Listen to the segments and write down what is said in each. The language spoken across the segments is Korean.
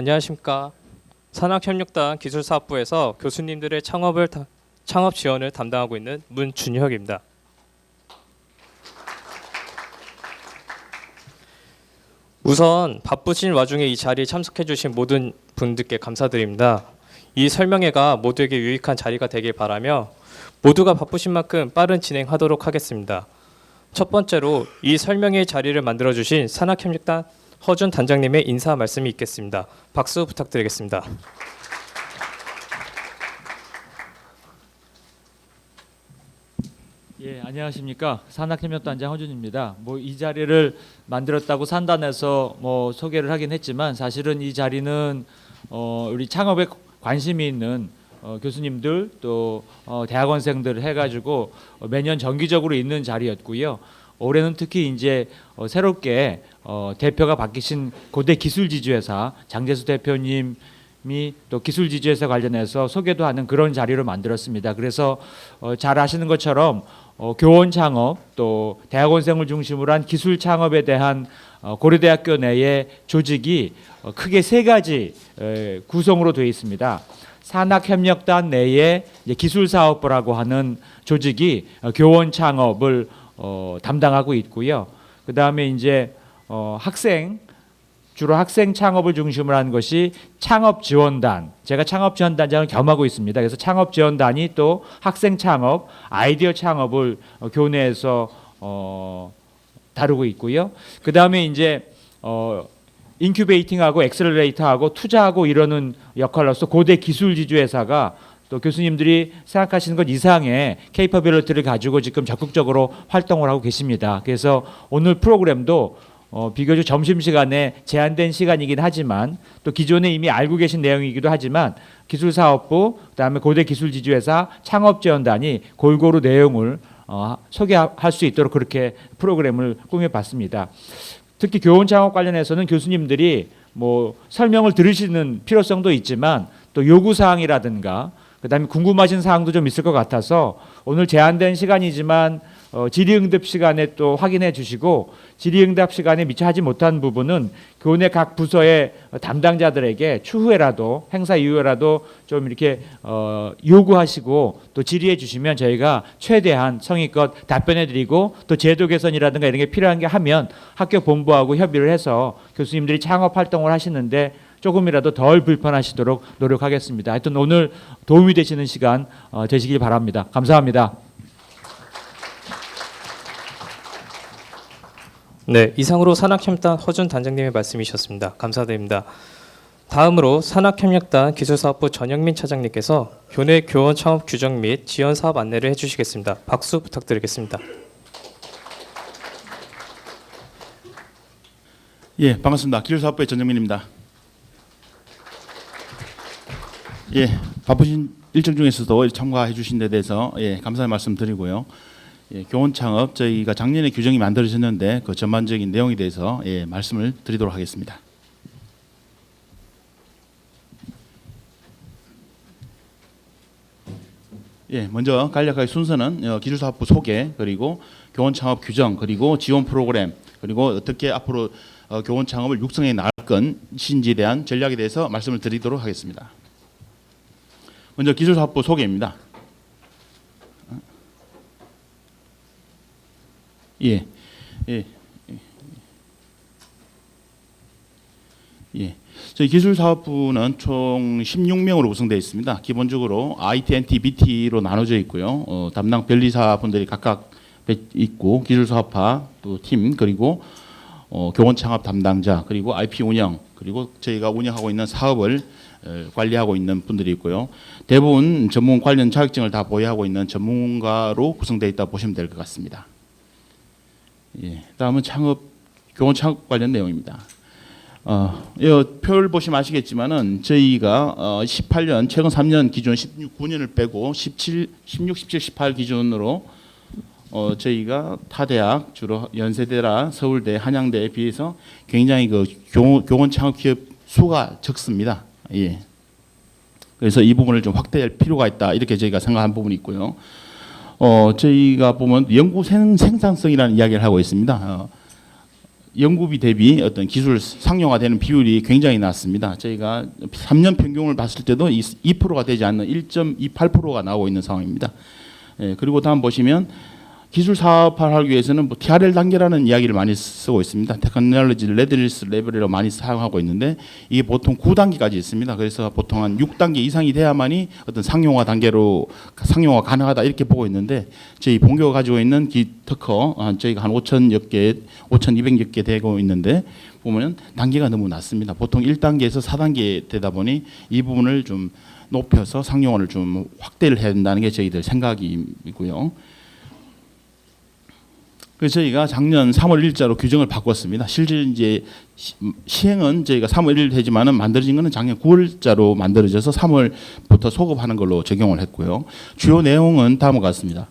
안녕하십니까. 산학협력단 기술사업부에서 교수님들의 창업 지원을 담당하고 있는 문준혁입니다. 우선 바쁘신 와중에 이 자리에 참석해 주신 모든 분들께 감사드립니다. 이 설명회가 모두에게 유익한 자리가 되길 바라며 모두가 바쁘신 만큼 빠른 진행하도록 하겠습니다. 첫 번째로 이 설명회 자리를 만들어 주신 산학협력단 허준 단장님의 인사 말씀이 있겠습니다. 박수 부탁드리겠습니다. 예, 안녕하십니까. 산학협력단장 허준입니다. 이 자리를 만들었다고 산단에서 소개를 하긴 했지만 사실은 이 자리는 우리 창업에 관심이 있는 교수님들 또 대학원생들 해가지고 매년 정기적으로 있는 자리였고요. 올해는 특히 이제 새롭게 대표가 바뀌신 고대 기술지주회사 장재수 대표님이 또 기술지주회사 관련해서 소개도 하는 그런 자리로 만들었습니다. 그래서 잘 아시는 것처럼 교원 창업 또 대학원생을 중심으로 한 기술 창업에 대한 고려대학교 내의 조직이 크게 세 가지 구성으로 되어 있습니다. 산학협력단 내에 기술사업부라고 하는 조직이 교원 창업을 담당하고 있고요. 그 다음에 이제 주로 학생 창업을 중심으로 한 것이 창업지원단, 제가 창업지원단장을 겸하고 있습니다. 그래서 창업지원단이 또 학생 창업, 아이디어 창업을 교내에서 다루고 있고요. 그 다음에 이제 인큐베이팅하고 엑셀러레이터하고 투자하고 이러는 역할로서 고대 기술지주회사가 또 교수님들이 생각하시는 것 이상의 케이퍼빌리티를 가지고 지금 적극적으로 활동을 하고 계십니다. 그래서 오늘 프로그램도 비교적 점심시간에 제한된 시간이긴 하지만 또 기존에 이미 알고 계신 내용이기도 하지만 기술사업부 그다음에 고대기술지주회사 창업지원단이 골고루 내용을 소개할 수 있도록 그렇게 프로그램을 꾸며봤습니다. 특히 교원창업 관련해서는 교수님들이 설명을 들으시는 필요성도 있지만 또 요구사항이라든가 그다음에 궁금하신 사항도 좀 있을 것 같아서 오늘 제한된 시간이지만 질의응답 시간에 또 확인해 주시고 질의응답 시간에 미처 하지 못한 부분은 교내 각 부서의 담당자들에게 추후에라도 행사 이후에라도 좀 이렇게 요구하시고 또 질의해 주시면 저희가 최대한 성의껏 답변해 드리고 또 제도 개선이라든가 이런 게 필요한 게 하면 학교 본부하고 협의를 해서 교수님들이 창업 활동을 하시는데 조금이라도 덜 불편하시도록 노력하겠습니다. 하여튼 오늘 도움이 되시는 시간 되시길 바랍니다. 감사합니다. 네, 이상으로 산학협력단 허준 단장님의 말씀이셨습니다. 감사드립니다. 다음으로 산학협력단 기술사업부 전영민 차장님께서 교내 교원 창업 규정 및 지원 사업 안내를 해주시겠습니다. 박수 부탁드리겠습니다. 예, 반갑습니다. 기술사업부의 전영민입니다. 예, 바쁘신 일정 중에서도 참가해 주신 데 대해서 감사의 말씀 드리고요. 교원 창업 저희가 작년에 규정이 만들어졌는데 그 전반적인 내용에 대해서 말씀을 드리도록 하겠습니다. 먼저 간략하게 순서는 기술사업부 소개 그리고 교원 창업 규정 그리고 지원 프로그램 그리고 어떻게 앞으로 교원 창업을 육성해 나갈 것인지에 대한 전략에 대해서 말씀을 드리도록 하겠습니다. 먼저 기술사업부 소개입니다. 저희 기술사업부는 총 16명으로 구성되어 있습니다. 기본적으로 IT, NT, BT로 나눠져 있고요. 담당 변리사분들이 각각 있고 기술사업화 또 팀 그리고 교원 창업 담당자 그리고 IP 운영 그리고 저희가 운영하고 있는 사업을 관리하고 있는 분들이 있고요. 대부분 전문 관련 자격증을 다 보유하고 있는 전문가로 구성되어 있다 보시면 될 것 같습니다. 다음은 교원 창업 관련 내용입니다. 이 표를 보시면 아시겠지만은 저희가 18년 최근 3년 기준 19년을 빼고 16, 17, 18 기준으로 저희가 타 대학 주로 연세대라 서울대, 한양대에 비해서 굉장히 그 교원 창업 기업 수가 적습니다. 그래서 이 부분을 좀 확대할 필요가 있다 이렇게 저희가 생각한 부분이 있고요. 저희가 보면 연구 생산성이라는 이야기를 하고 있습니다. 연구비 대비 어떤 기술 상용화되는 비율이 굉장히 낮습니다. 저희가 3년 평균을 봤을 때도 2%가 되지 않는 1.28%가 나오고 있는 상황입니다. 예, 그리고 다음 보시면 기술 사업화를 하기 위해서는 뭐 TRL 단계라는 이야기를 많이 쓰고 있습니다. 테크놀로지 레디니스 레벨이라고 많이 사용하고 있는데 이게 보통 9단계까지 있습니다. 그래서 보통 한 6단계 이상이 돼야만이 어떤 상용화 단계로 상용화 가능하다 이렇게 보고 있는데 저희 본교가 가지고 있는 특허 저희가 한 5,000여 개, 5,200여 개 되고 있는데 보면 단계가 너무 낮습니다. 보통 1단계에서 4단계 되다 보니 이 부분을 좀 높여서 상용화를 좀 확대를 해야 된다는 게 저희들 생각이고요. 그래서 저희가 작년 3월 1일자로 규정을 바꿨습니다. 실제 이제 시행은 저희가 3월 1일 되지만은 만들어진 거는 작년 9월자로 만들어져서 3월부터 소급하는 걸로 적용을 했고요. 주요 내용은 다음과 같습니다.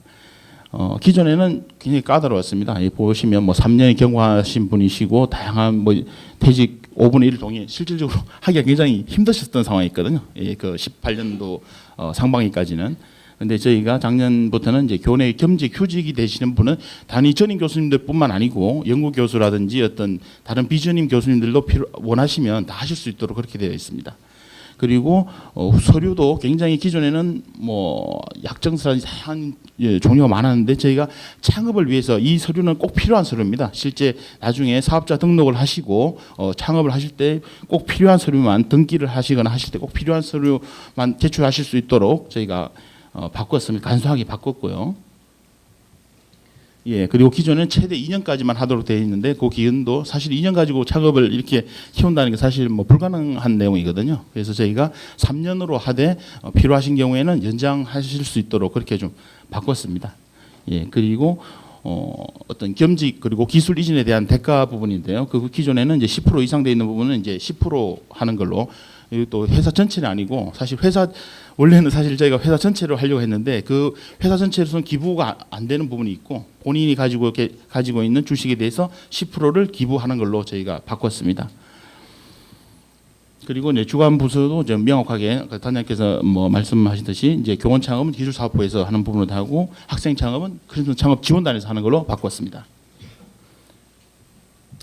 기존에는 굉장히 까다로웠습니다. 보시면 뭐 3년이 경과하신 분이시고 다양한 뭐 퇴직 5분의 1 동의 실질적으로 하기가 굉장히 힘드셨던 상황이었거든요. 그 18년도 상반기까지는. 근데 저희가 작년부터는 이제 교내 겸직 휴직이 되시는 분은 단위 전임 교수님들뿐만 아니고 연구 교수라든지 어떤 다른 비전임 교수님들도 원하시면 다 하실 수 있도록 그렇게 되어 있습니다. 그리고 서류도 굉장히 기존에는 뭐 약정서라든지 다양한 종류가 많았는데 저희가 창업을 위해서 이 서류는 꼭 필요한 서류입니다. 실제 나중에 사업자 등록을 하시고 창업을 하실 때 꼭 필요한 서류만 등기를 하시거나 하실 때 꼭 필요한 서류만 제출하실 수 있도록 저희가 바꿨습니다. 간소하게 바꿨고요. 예, 그리고 기존에는 최대 2년까지만 하도록 되어 있는데 그 기간도 사실 2년 가지고 창업을 이렇게 키운다는 게 사실 뭐 불가능한 내용이거든요. 그래서 저희가 3년으로 하되 필요하신 경우에는 연장하실 수 있도록 그렇게 좀 바꿨습니다. 예, 그리고 어떤 겸직 그리고 기술 이전에 대한 대가 부분인데요. 그 기존에는 이제 10% 이상 돼 있는 부분은 이제 10% 하는 걸로 또 회사 전체는 아니고 사실 원래는 사실 저희가 회사 전체로 하려고 했는데 그 회사 전체로서는 기부가 안 되는 부분이 있고 본인이 가지고 있는 주식에 대해서 10%를 기부하는 걸로 저희가 바꿨습니다. 그리고 이제 주관 부서도 좀 명확하게 단장님께서 뭐 말씀하시듯이 이제 교원 창업은 기술 사업부에서 하는 부분을 하고 학생 창업은 크리스천 창업 지원단에서 하는 걸로 바꿨습니다.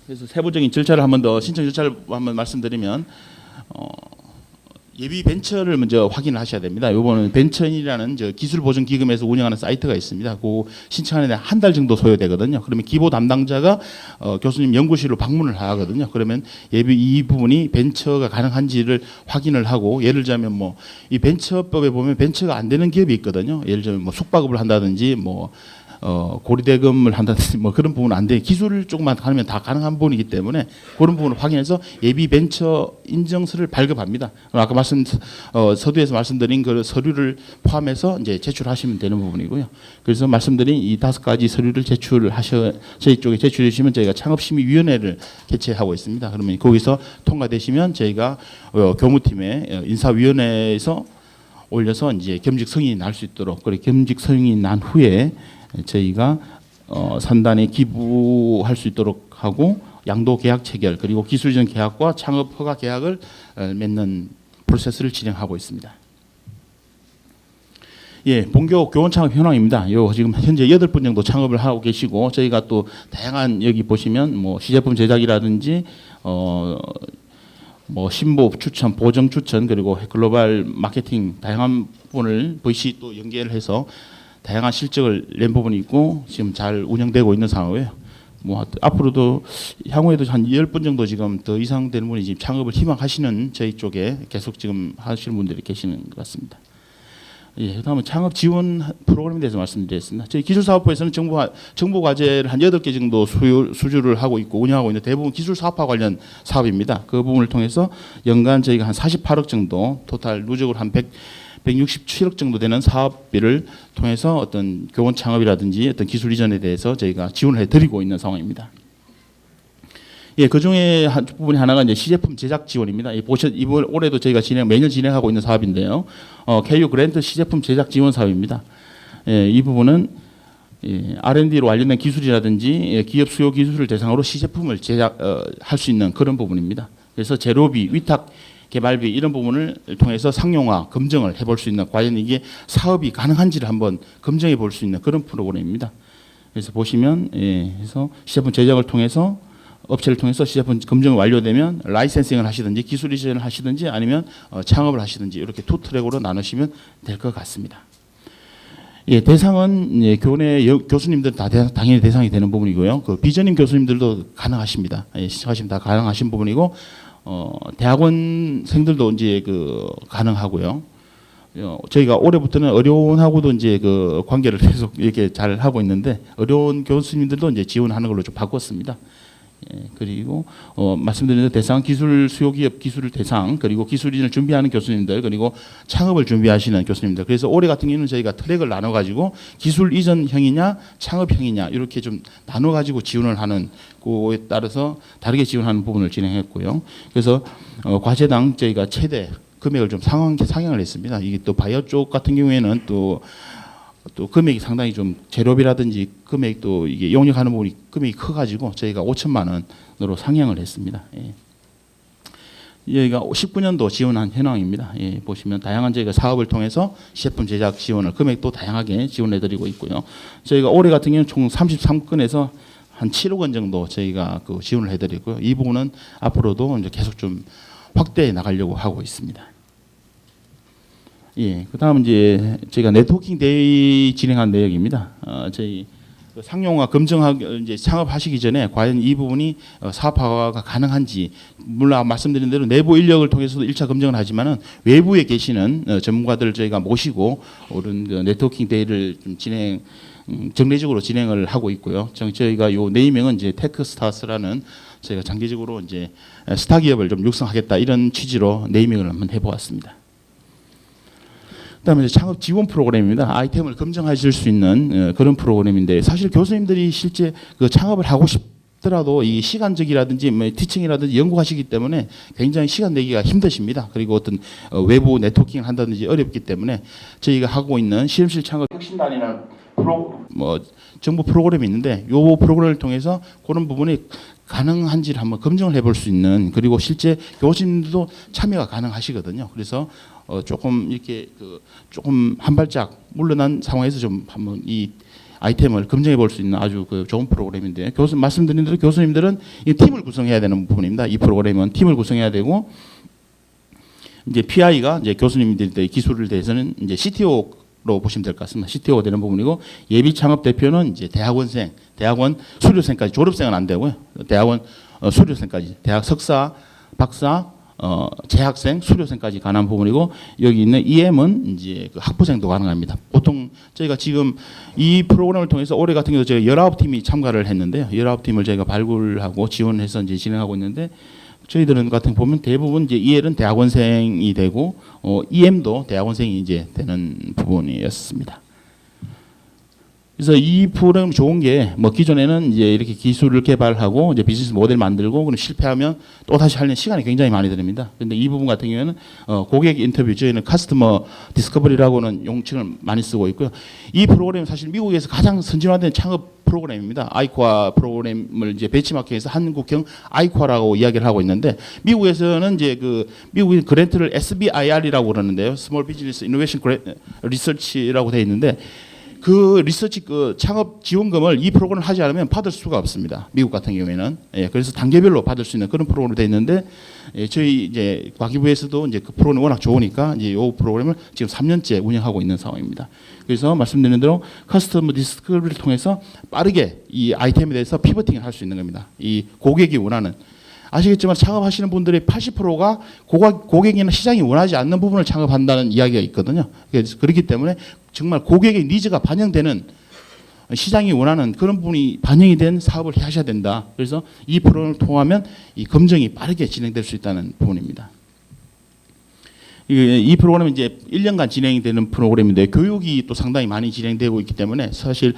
그래서 세부적인 절차를 한 번 더 신청 절차를 한번 말씀드리면 예비 벤처를 먼저 확인을 하셔야 됩니다. 이번은 벤처인이라는 기술보증기금에서 운영하는 사이트가 있습니다. 그 신청하는데 한 달 정도 소요되거든요. 그러면 기보 담당자가 교수님 연구실로 방문을 하거든요. 그러면 예비 이 부분이 벤처가 가능한지를 확인을 하고 예를 들자면 뭐 이 벤처법에 보면 벤처가 안 되는 기업이 있거든요. 예를 들면 뭐 숙박업을 한다든지 뭐 고리대금을 한다든지 뭐 그런 부분은 안 돼. 기술을 조금만 하면 다 가능한 부분이기 때문에 그런 부분을 확인해서 예비 벤처 인증서를 발급합니다. 아까 서두에서 말씀드린 그 서류를 포함해서 이제 제출하시면 되는 부분이고요. 그래서 말씀드린 이 5가지 서류를 저희 쪽에 제출해 주시면 저희가 창업심의위원회를 개최하고 있습니다. 그러면 거기서 통과되시면 저희가 교무팀의 인사위원회에서 올려서 이제 겸직 승인이 날 수 있도록 그리고 겸직 승인이 난 후에 저희가 산단에 기부할 수 있도록 하고 양도 계약 체결 그리고 기술 이전 계약과 창업 허가 계약을 맺는 프로세스를 진행하고 있습니다. 예, 본교 교원 창업 현황입니다. 지금 현재 8분 정도 창업을 하고 계시고 저희가 또 다양한 여기 보시면 뭐 시제품 제작이라든지 뭐 신보 추천, 보정 추천 그리고 글로벌 마케팅 다양한 부분을 VC 또 연계를 해서 다양한 실적을 낸 부분이 있고 지금 잘 운영되고 있는 상황이에요. 뭐 앞으로도 향후에도 한 10분 정도 지금 더 이상 되는 분이 지금 창업을 희망하시는 저희 쪽에 계속 지금 하시는 분들이 계시는 것 같습니다. 예, 그다음에 창업 지원 프로그램에 대해서 말씀드리겠습니다. 저희 기술사업부에서는 정보 과제를 한 8개 정도 수주를 하고 있고 운영하고 있는 대부분 기술 사업화 관련 사업입니다. 그 부분을 통해서 연간 저희가 한 48억 정도 토탈 누적으로 한 167억 정도 되는 사업비를 통해서 어떤 교원 창업이라든지 어떤 기술 이전에 대해서 저희가 지원을 해드리고 있는 상황입니다. 예, 그 중에 한 부분이 하나가 이제 시제품 제작 지원입니다. 이번 올해도 저희가 매년 진행하고 있는 사업인데요. KU 그랜트 시제품 제작 지원 사업입니다. 예, 이 부분은 R&D로 관련된 기술이라든지 기업 수요 기술을 대상으로 시제품을 제작할 수 있는 그런 부분입니다. 그래서 재료비, 위탁 개발비 이런 부분을 통해서 상용화 검증을 해볼 수 있는 과연 이게 사업이 가능한지를 한번 검증해 볼 수 있는 그런 프로그램입니다. 그래서 보시면 그래서 시제품 제작을 통해서 업체를 통해서 시제품 검증이 완료되면 라이센싱을 하시든지 기술 이전을 하시든지 아니면 창업을 하시든지 이렇게 투 트랙으로 나누시면 될 것 같습니다. 예, 대상은 교내 교수님들 다 당연히 대상이 되는 부분이고요. 그 비전임 교수님들도 가능하십니다. 예, 신청하시면 다 가능하신 부분이고, 대학원생들도 이제 가능하고요. 저희가 올해부터는 어려운하고도 이제 관계를 계속 이렇게 잘 하고 있는데, 어려운 교수님들도 이제 지원하는 걸로 좀 바꿨습니다. 예, 그리고 말씀드린 대상 기술 수요기업 기술 대상 그리고 기술 이전을 준비하는 교수님들 그리고 창업을 준비하시는 교수님들 그래서 올해 같은 경우는 저희가 트랙을 나눠 가지고 기술 이전형이냐 창업형이냐 이렇게 좀 나눠 가지고 지원을 하는 그에 따라서 다르게 지원하는 부분을 진행했고요. 그래서 과제당 저희가 최대 금액을 좀 상향을 했습니다. 이게 또 바이오 쪽 같은 경우에는 또 금액이 상당히 좀 제로비라든지 금액도 이게 용역하는 부분이 금액이 커가지고 저희가 5천만 원으로 상향을 했습니다. 예. 여기가 19년도 지원한 현황입니다. 예, 보시면 다양한 저희가 사업을 통해서 시제품 제작 지원을 금액도 다양하게 지원해드리고 있고요. 저희가 올해 같은 경우는 총 33건에서 한 7억 원 정도 저희가 지원을 해드리고요. 이 부분은 앞으로도 이제 계속 좀 확대해 나가려고 하고 있습니다. 예, 그다음 이제 저희가 네트워킹 데이 진행한 내역입니다. 저희 상용화 검증하기 이제 창업하시기 전에 과연 이 부분이 사업화가 가능한지 물론 말씀드린 대로 내부 인력을 통해서도 1차 검증을 하지만은 외부에 계시는 전문가들 저희가 모시고 오른 네트워킹 데이를 좀 정례적으로 진행을 하고 있고요. 저희가 요 네이밍은 이제 테크스타스라는 저희가 장기적으로 이제 스타 기업을 좀 육성하겠다 이런 취지로 네이밍을 한번 해보았습니다. 그다음에 창업 지원 프로그램입니다. 아이템을 검증하실 수 있는 그런 프로그램인데 사실 교수님들이 실제 창업을 하고 싶더라도 이 시간적이라든지 티칭이라든지 연구하시기 때문에 굉장히 시간 내기가 힘드십니다. 그리고 어떤 외부 네트워킹을 한다든지 어렵기 때문에 저희가 하고 있는 실험실 창업 혁신단이라는 정부 프로그램이 있는데 이 프로그램을 통해서 그런 부분이 가능한지를 한번 검증을 해볼 수 있는 그리고 실제 교수님들도 참여가 가능하시거든요. 그래서 조금 이렇게 조금 한 발짝 물러난 상황에서 좀 한번 이 아이템을 검증해 볼 수 있는 아주 좋은 프로그램인데 말씀드린 대로 교수님들은 이 팀을 구성해야 되는 부분입니다. 이 프로그램은 팀을 구성해야 되고 이제 PI가 이제 교수님들의 기술을 대해서는 이제 CTO로 보시면 될 것 같습니다. CTO가 되는 부분이고 예비 창업 대표는 이제 대학원생, 대학원 수료생까지 졸업생은 안 되고요. 대학원 수료생까지 대학 석사, 박사 재학생, 수료생까지 가능한 부분이고 여기 있는 EM은 이제 학부생도 가능합니다. 보통 저희가 지금 이 프로그램을 통해서 올해 같은 경우 저희가 19팀이 참가를 했는데요. 19팀을 저희가 발굴하고 지원해서 이제 진행하고 있는데 저희들은 같은 보면 대부분 이제 EL은 대학원생이 되고 EM도 대학원생이 이제 되는 부분이었습니다. 그래서 이 프로그램 좋은 게 기존에는 이제 이렇게 기술을 개발하고 이제 비즈니스 모델 만들고 그럼 실패하면 또 다시 하려는 시간이 굉장히 많이 드립니다. 근데 이 부분 같은 경우에는 고객 인터뷰 저희는 커스터머 디스커버리라고는 용칭을 많이 쓰고 있고요. 이 프로그램은 사실 미국에서 가장 선진화된 창업 프로그램입니다. 아이코아 프로그램을 이제 벤치마킹해서 한국형 아이코아라고 이야기를 하고 있는데 미국에서는 이제 미국의 그랜트를 SBIR이라고 그러는데요. Small Business Innovation Research라고 되어 있는데 그 리서치 창업 지원금을 이 프로그램을 하지 않으면 받을 수가 없습니다. 미국 같은 경우에는. 예, 그래서 단계별로 받을 수 있는 그런 프로그램으로 되어 있는데 저희 이제 과기부에서도 이제 그 프로그램이 워낙 좋으니까 이제 이 프로그램을 지금 3년째 운영하고 있는 상황입니다. 그래서 말씀드린 대로 커스터머 디스커버리를 통해서 빠르게 이 아이템에 대해서 피버팅을 할 수 있는 겁니다. 이 고객이 원하는 아시겠지만 창업하시는 분들의 80%가 고객이나 시장이 원하지 않는 부분을 창업한다는 이야기가 있거든요. 그렇기 때문에 정말 고객의 니즈가 반영되는 시장이 원하는 그런 부분이 반영이 된 사업을 하셔야 된다. 그래서 이 프로그램을 통하면 이 검증이 빠르게 진행될 수 있다는 부분입니다. 이 프로그램은 이제 1년간 진행이 되는 프로그램인데 교육이 또 상당히 많이 진행되고 있기 때문에 사실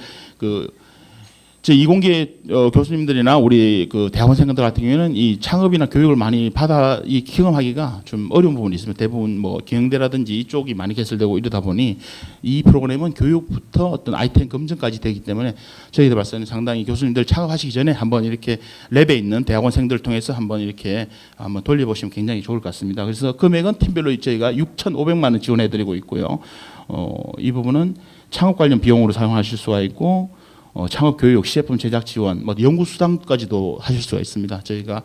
제 이공계 교수님들이나 우리 대학원생들 같은 경우에는 이 창업이나 교육을 많이 받아 이 경험하기가 좀 어려운 부분이 있습니다. 대부분 경영대라든지 이쪽이 많이 개설되고 이러다 보니 이 프로그램은 교육부터 어떤 아이템 검증까지 되기 때문에 저희들 봤을 때는 상당히 교수님들 창업하시기 전에 한번 이렇게 랩에 있는 대학원생들을 통해서 한번 이렇게 한번 돌려보시면 굉장히 좋을 것 같습니다. 그래서 금액은 팀별로 저희가 6,500만 원 지원해드리고 있고요. 이 부분은 창업 관련 비용으로 사용하실 수가 있고 창업 교육, 시제품 제작 지원, 뭐 연구 수당까지도 하실 수가 있습니다. 저희가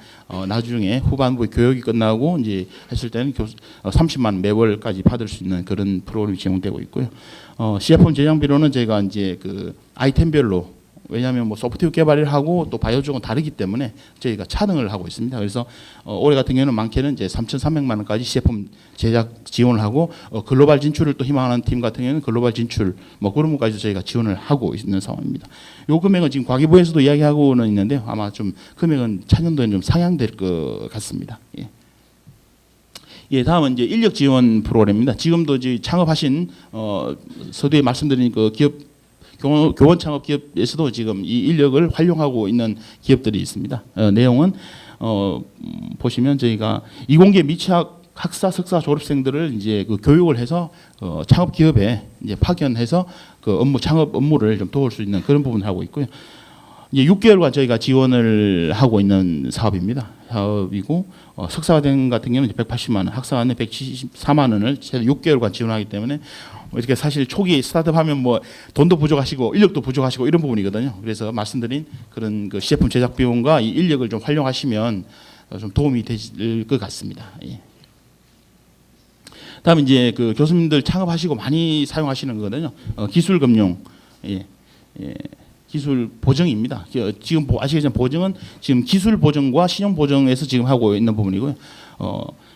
나중에 후반부 교육이 끝나고 이제 했을 때는 30만 원 매월까지 받을 수 있는 그런 프로그램이 제공되고 있고요. 시제품 제작비로는 저희가 이제 그 아이템별로, 왜냐하면 뭐 소프트웨어 개발을 하고 또 바이오 쪽은 다르기 때문에 저희가 차등을 하고 있습니다. 그래서 올해 같은 경우는 많게는 이제 3,300만 원까지 시제품 제작 지원을 하고 글로벌 진출을 또 희망하는 팀 같은 경우는 글로벌 진출 뭐 그런 것까지 저희가 지원을 하고 있는 상황입니다. 요 금액은 지금 과기부에서도 이야기하고는 있는데 아마 좀 금액은 차년도에는 좀 상향될 것 같습니다. 예. 예, 다음은 이제 인력 지원 프로그램입니다. 지금도 이제 창업하신 서두에 말씀드린 그 기업 교원 창업 기업에서도 지금 이 인력을 활용하고 있는 기업들이 있습니다. 내용은 보시면 저희가 이공계 미취학 학사, 석사 졸업생들을 이제 그 교육을 해서 창업 기업에 이제 파견해서 그 창업 업무를 좀 도울 수 있는 그런 부분을 하고 있고요. 이제 6개월간 저희가 지원을 하고 있는 사업이고 석사과정 같은 경우는 180만 원, 학사과는 174만 원을 최대 6개월간 지원하기 때문에 이렇게 사실 초기 스타트업 하면 뭐 돈도 부족하시고 인력도 부족하시고 이런 부분이거든요. 그래서 말씀드린 그런 그 시제품 제작 비용과 이 인력을 좀 활용하시면 좀 도움이 될 것 같습니다. 예. 다음 이제 그 교수님들 창업하시고 많이 사용하시는 거거든요. 기술 금융, 예. 기술 보증입니다. 지금 아시겠지만 보증은 지금 기술 보증과 신용 보증에서 지금 하고 있는 부분이고요.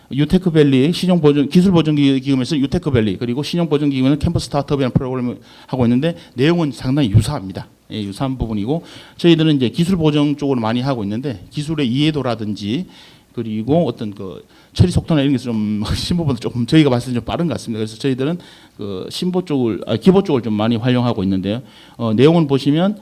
유테크밸리 신용보증 기술보증기금에서 유테크밸리 그리고 신용보증기금은 캠퍼스 스타트업이라는 프로그램을 하고 있는데 내용은 상당히 유사합니다. 예, 유사한 부분이고 저희들은 이제 기술보증 쪽으로 많이 하고 있는데 기술의 이해도라든지 그리고 어떤 그 처리 속도나 이런 게 좀 신보보다 조금 저희가 봤을 때 좀 빠른 것 같습니다. 그래서 저희들은 그 신보 쪽을 기보 쪽을 좀 많이 활용하고 있는데요. 내용을 보시면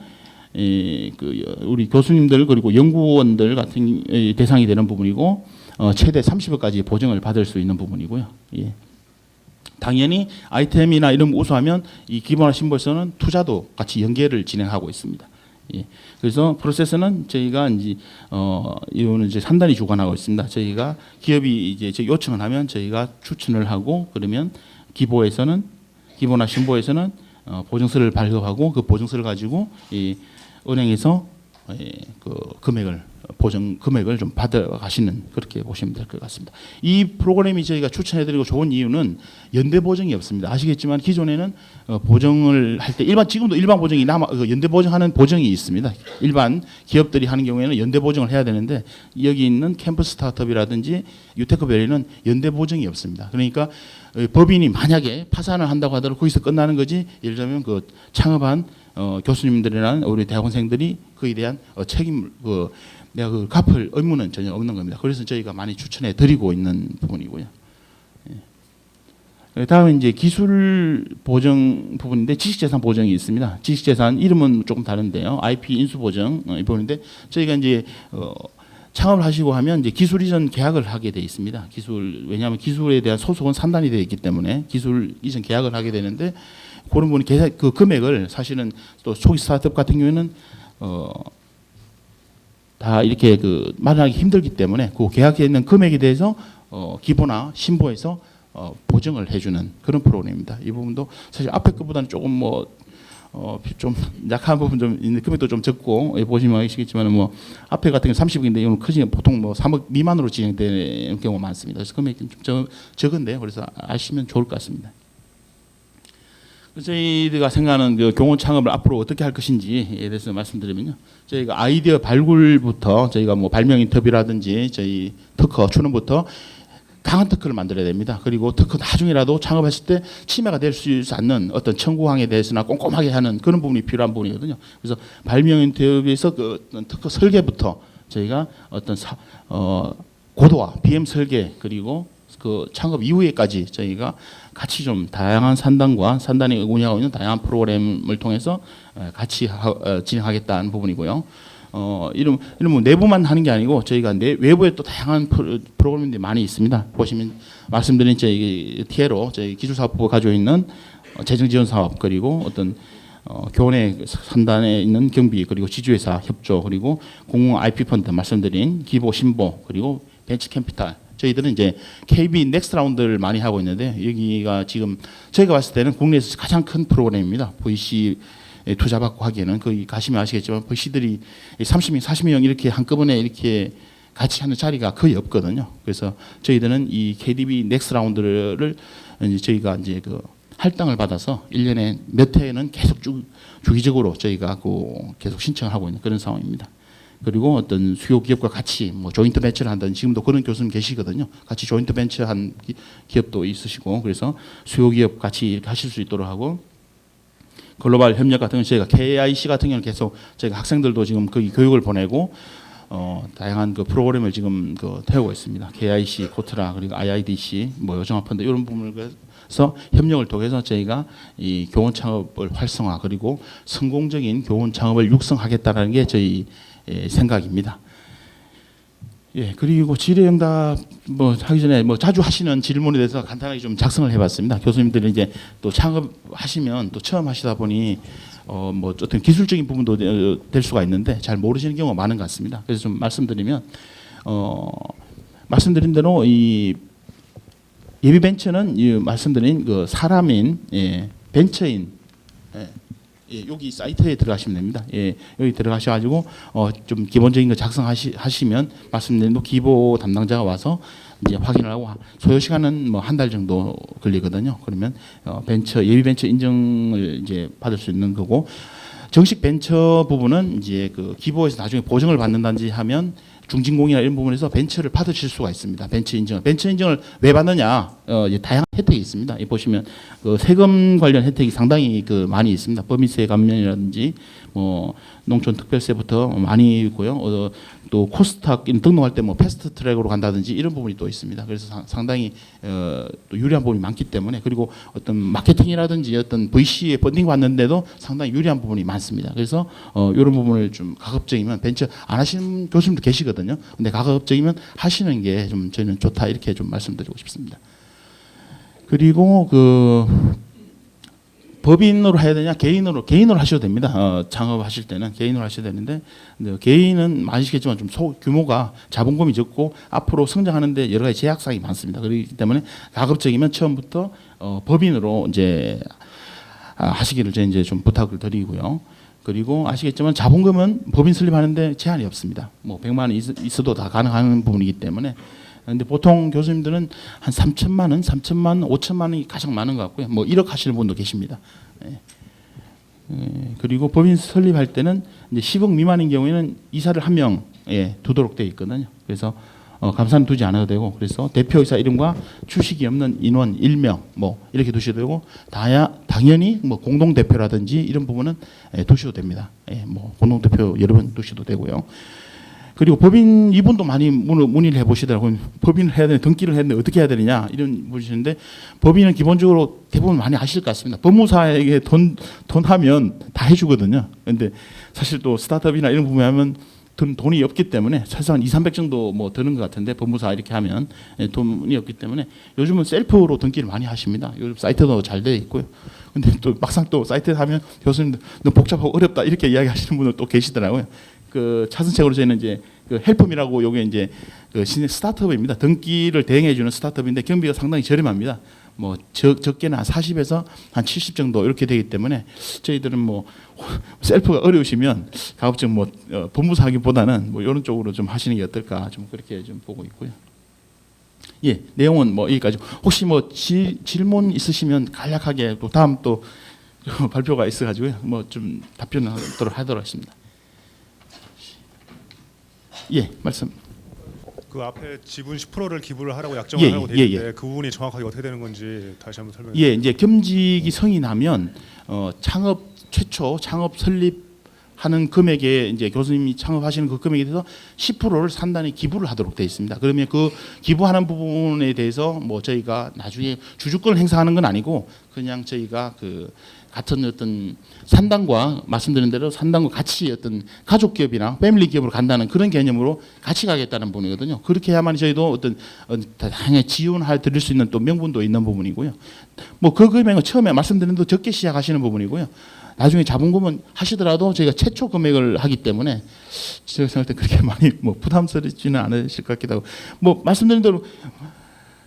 그 우리 교수님들 그리고 연구원들 같은 대상이 되는 부분이고. 최대 30억까지 보증을 받을 수 있는 부분이고요. 예. 당연히 아이템이나 이런 거 우수하면 이 기본화 신보에서는 투자도 같이 연계를 진행하고 있습니다. 예. 그래서 프로세스는 저희가 이제 이거는 이제 산단이 주관하고 있습니다. 저희가 기업이 이제 요청을 하면 저희가 추천을 하고 그러면 기보나 신보에서는 보증서를 발급하고 그 보증서를 가지고 이 은행에서 그 보증 금액을 좀 받아가시는 그렇게 보시면 될 것 같습니다. 이 프로그램이 저희가 추천해드리고 좋은 이유는 연대 보증이 없습니다. 아시겠지만 기존에는 보증을 할 때 지금도 일반 보증이 연대 보증하는 보증이 있습니다. 일반 기업들이 하는 경우에는 연대 보증을 해야 되는데 여기 있는 캠퍼스 스타트업이라든지 유테크밸리는 연대 보증이 없습니다. 그러니까 법인이 만약에 파산을 한다고 하더라도 거기서 끝나는 거지. 예를 들면 그 창업한 교수님들이나 우리 대학원생들이 그에 대한 책임을 내가 그 갚을 의무는 전혀 없는 겁니다. 그래서 저희가 많이 추천해 드리고 있는 부분이고요. 예. 다음은 이제 기술 보증 부분인데 지식재산 보증이 있습니다. 지식재산 이름은 조금 다른데요. IP 인수 보증 이 부분인데 저희가 이제 창업을 하시고 하면 이제 기술 이전 계약을 하게 돼 있습니다. 왜냐하면 기술에 대한 소속은 산단이 되어 있기 때문에 기술 이전 계약을 하게 되는데 그런 부분이 그 금액을 사실은 또 초기 스타트업 같은 경우에는 다 이렇게 그 마련하기 힘들기 때문에 그 계약에 있는 금액에 대해서 기보나 신보에서 보증을 해주는 그런 프로그램입니다. 이 부분도 사실 앞에 것보다는 조금 좀 약한 부분 좀 있는 금액도 좀 적고 보시면 아시겠지만 뭐 앞에 같은 경우 30억인데 이건 크지 보통 뭐 3억 미만으로 진행되는 경우가 많습니다. 그래서 금액이 좀 적은데요. 그래서 아시면 좋을 것 같습니다. 저희가 생각하는 그 교원 창업을 앞으로 어떻게 할 것인지에 대해서 말씀드리면요. 저희가 아이디어 발굴부터 저희가 뭐 발명 인터뷰라든지 저희 특허 출원부터 강한 특허를 만들어야 됩니다. 그리고 특허 나중에라도 창업했을 때 침해가 될 수 있지 않는 어떤 청구항에 대해서나 꼼꼼하게 하는 그런 부분이 필요한 부분이거든요. 그래서 발명 인터뷰에서 그 어떤 특허 설계부터 저희가 어떤 고도화, BM 설계 그리고 그 창업 이후에까지 저희가 같이 좀 다양한 산단이 운영하고 있는 다양한 프로그램을 통해서 같이 진행하겠다는 부분이고요. 이런 뭐 내부만 하는 게 아니고 저희가 외부에 또 다양한 프로그램들이 많이 있습니다. 보시면 말씀드린 저희 TLO 저희 기술사업부가 가지고 있는 재정 지원 사업 그리고 어떤 교내 산단에 있는 경비 그리고 지주회사 협조 그리고 공공 IP 펀드 말씀드린 기보 신보 그리고 벤처 캐피탈 저희들은 이제 KB 넥스트 라운드를 많이 하고 있는데 여기가 지금 저희가 봤을 때는 국내에서 가장 큰 프로그램입니다. VC 투자받고 하기에는 거기 가시면 아시겠지만 VC들이 30명, 40명 이렇게 한꺼번에 이렇게 같이 하는 자리가 거의 없거든요. 그래서 저희들은 이 KDB 넥스 라운드를 이제 저희가 이제 그 할당을 받아서 1년에 몇 회는 계속 주기적으로 저희가 계속 신청을 하고 있는 그런 상황입니다. 그리고 어떤 수요 기업과 같이 뭐 조인트 벤처를 한다는 지금도 그런 교수님 계시거든요. 같이 조인트 벤처 한 기업도 있으시고 그래서 수요 기업 같이 이렇게 하실 수 있도록 하고 글로벌 협력 같은 건 저희가 KIC 같은 경우는 계속 저희가 학생들도 지금 거기 교육을 보내고 다양한 그 프로그램을 지금 태우고 있습니다. KIC, 코트라 그리고 IIDC 뭐 요정학펀드 이런 부분에서 협력을 통해서 저희가 이 교원 창업을 활성화 그리고 성공적인 교원 창업을 육성하겠다는 게 저희 생각입니다. 예, 그리고 질의응답 뭐 하기 전에 뭐 자주 하시는 질문에 대해서 간단하게 좀 작성을 해봤습니다. 교수님들이 이제 또 창업하시면 또 처음 하시다 보니 뭐 어떤 기술적인 부분도 될 수가 있는데 잘 모르시는 경우가 많은 것 같습니다. 그래서 좀 말씀드리면 말씀드린 대로 이 예비 벤처는 이 말씀드린 그 사람인 벤처인 여기 사이트에 들어가시면 됩니다. 여기 들어가셔가지고 좀 기본적인 거 작성하시면 말씀드린 대로 기보 담당자가 와서 이제 확인을 하고 소요 시간은 뭐 한 달 정도 걸리거든요. 그러면 예비 벤처 인정을 이제 받을 수 있는 거고 정식 벤처 부분은 이제 그 기보에서 나중에 보증을 받는다든지 하면 중진공이나 이런 부분에서 벤처를 받으실 수가 있습니다. 벤처 인정을 왜 받느냐? 이제 다양한 혜택이 있습니다. 보시면 그 세금 관련 혜택이 상당히 많이 있습니다. 법인세 감면이라든지 뭐 농촌특별세부터 많이 있고요. 또 코스닥 등록할 때 뭐 패스트 트랙으로 간다든지 이런 부분이 또 있습니다. 그래서 상당히 또 유리한 부분이 많기 때문에 그리고 어떤 마케팅이라든지 어떤 VC에 펀딩 받는데도 상당히 유리한 부분이 많습니다. 그래서 이런 부분을 좀 가급적이면 벤처 안 하시는 교수님도 계시거든요. 근데 가급적이면 하시는 게 좀 저희는 좋다 이렇게 좀 말씀드리고 싶습니다. 그리고 법인으로 해야 되냐 개인으로 하셔도 됩니다. 창업하실 때는 개인으로 하셔야 되는데 개인은 아시겠지만 좀 규모가 자본금이 적고 앞으로 성장하는데 여러 가지 제약사항이 많습니다. 그렇기 때문에 가급적이면 처음부터 법인으로 이제 하시기를 저희 이제 좀 부탁을 드리고요. 그리고 아시겠지만 자본금은 법인 설립하는데 제한이 없습니다. 뭐 100만 원 있어도 다 가능한 부분이기 때문에. 근데 보통 교수님들은 한 3천만 원, 5천만 원이 가장 많은 것 같고요. 뭐 1억 하시는 분도 계십니다. 그리고 법인 설립할 때는 이제 10억 미만인 경우에는 이사를 한 명 두도록 되어 있거든요. 그래서 감사는 두지 않아도 되고 그래서 대표이사 이름과 출식이 없는 인원 1명 뭐 이렇게 두셔도 되고 당연히 뭐 공동대표라든지 이런 부분은 두셔도 됩니다. 뭐 공동대표 여러 번 두셔도 되고요. 그리고 법인 이분도 많이 문의를 해보시더라고요. 법인을 해야 되는 등기를 해야 되는데 어떻게 해야 되느냐 이런 분이시는데 법인은 기본적으로 대부분 많이 아실 것 같습니다. 법무사에게 돈 하면 다 해주거든요. 그런데 사실 또 스타트업이나 이런 부분에 하면 돈이 없기 때문에 최소한 200~300 정도 뭐 드는 것 같은데 법무사 이렇게 하면 돈이 없기 때문에 요즘은 셀프로 등기를 많이 하십니다. 요즘 사이트도 잘 되어 있고요. 근데 또 막상 또 사이트에 하면 교수님들 너무 복잡하고 어렵다 이렇게 이야기하시는 분들 또 계시더라고요. 차선책으로 저희는 이제 헬프미라고 요게 이제 스타트업입니다. 등기를 대행해주는 스타트업인데 경비가 상당히 저렴합니다. 뭐 적게는 한 40에서 한 70 정도 이렇게 되기 때문에 저희들은 뭐 셀프가 어려우시면 가급적 뭐 법무사하기보다는 뭐 이런 쪽으로 좀 하시는 게 어떨까 좀 그렇게 좀 보고 있고요. 예, 내용은 뭐 여기까지. 혹시 뭐 질문 있으시면 간략하게 또 다음 또 발표가 있어가지고요. 뭐 좀 답변하도록 하겠습니다. 예, 말씀. 그 앞에 지분 10%를 기부를 하라고 약정을 하고 되어 있는데 그 부분이 정확하게 어떻게 되는 건지 다시 한번 설명해 주세요. 예, 이제 겸직이 성인하면 최초 창업 설립하는 금액에 이제 교수님이 창업하시는 그 금액에 대해서 10%를 산단에 기부를 하도록 되어 있습니다. 그러면 그 기부하는 부분에 대해서 뭐 저희가 나중에 주주권을 행사하는 건 아니고 그냥 저희가 같은 어떤 산당과 말씀드린 대로 산당과 같이 어떤 가족 기업이나 패밀리 기업으로 간다는 그런 개념으로 같이 가겠다는 부분이거든요. 그렇게 해야만 저희도 어떤 다양하게 지원할 드릴 수 있는 또 명분도 있는 부분이고요. 뭐 그 금액은 처음에 말씀드린 대로 적게 시작하시는 부분이고요. 나중에 자본금은 하시더라도 저희가 최초 금액을 하기 때문에 제가 생각할 때 그렇게 많이 뭐 부담스럽지는 않으실 것 같기도 하고 뭐 말씀드린 대로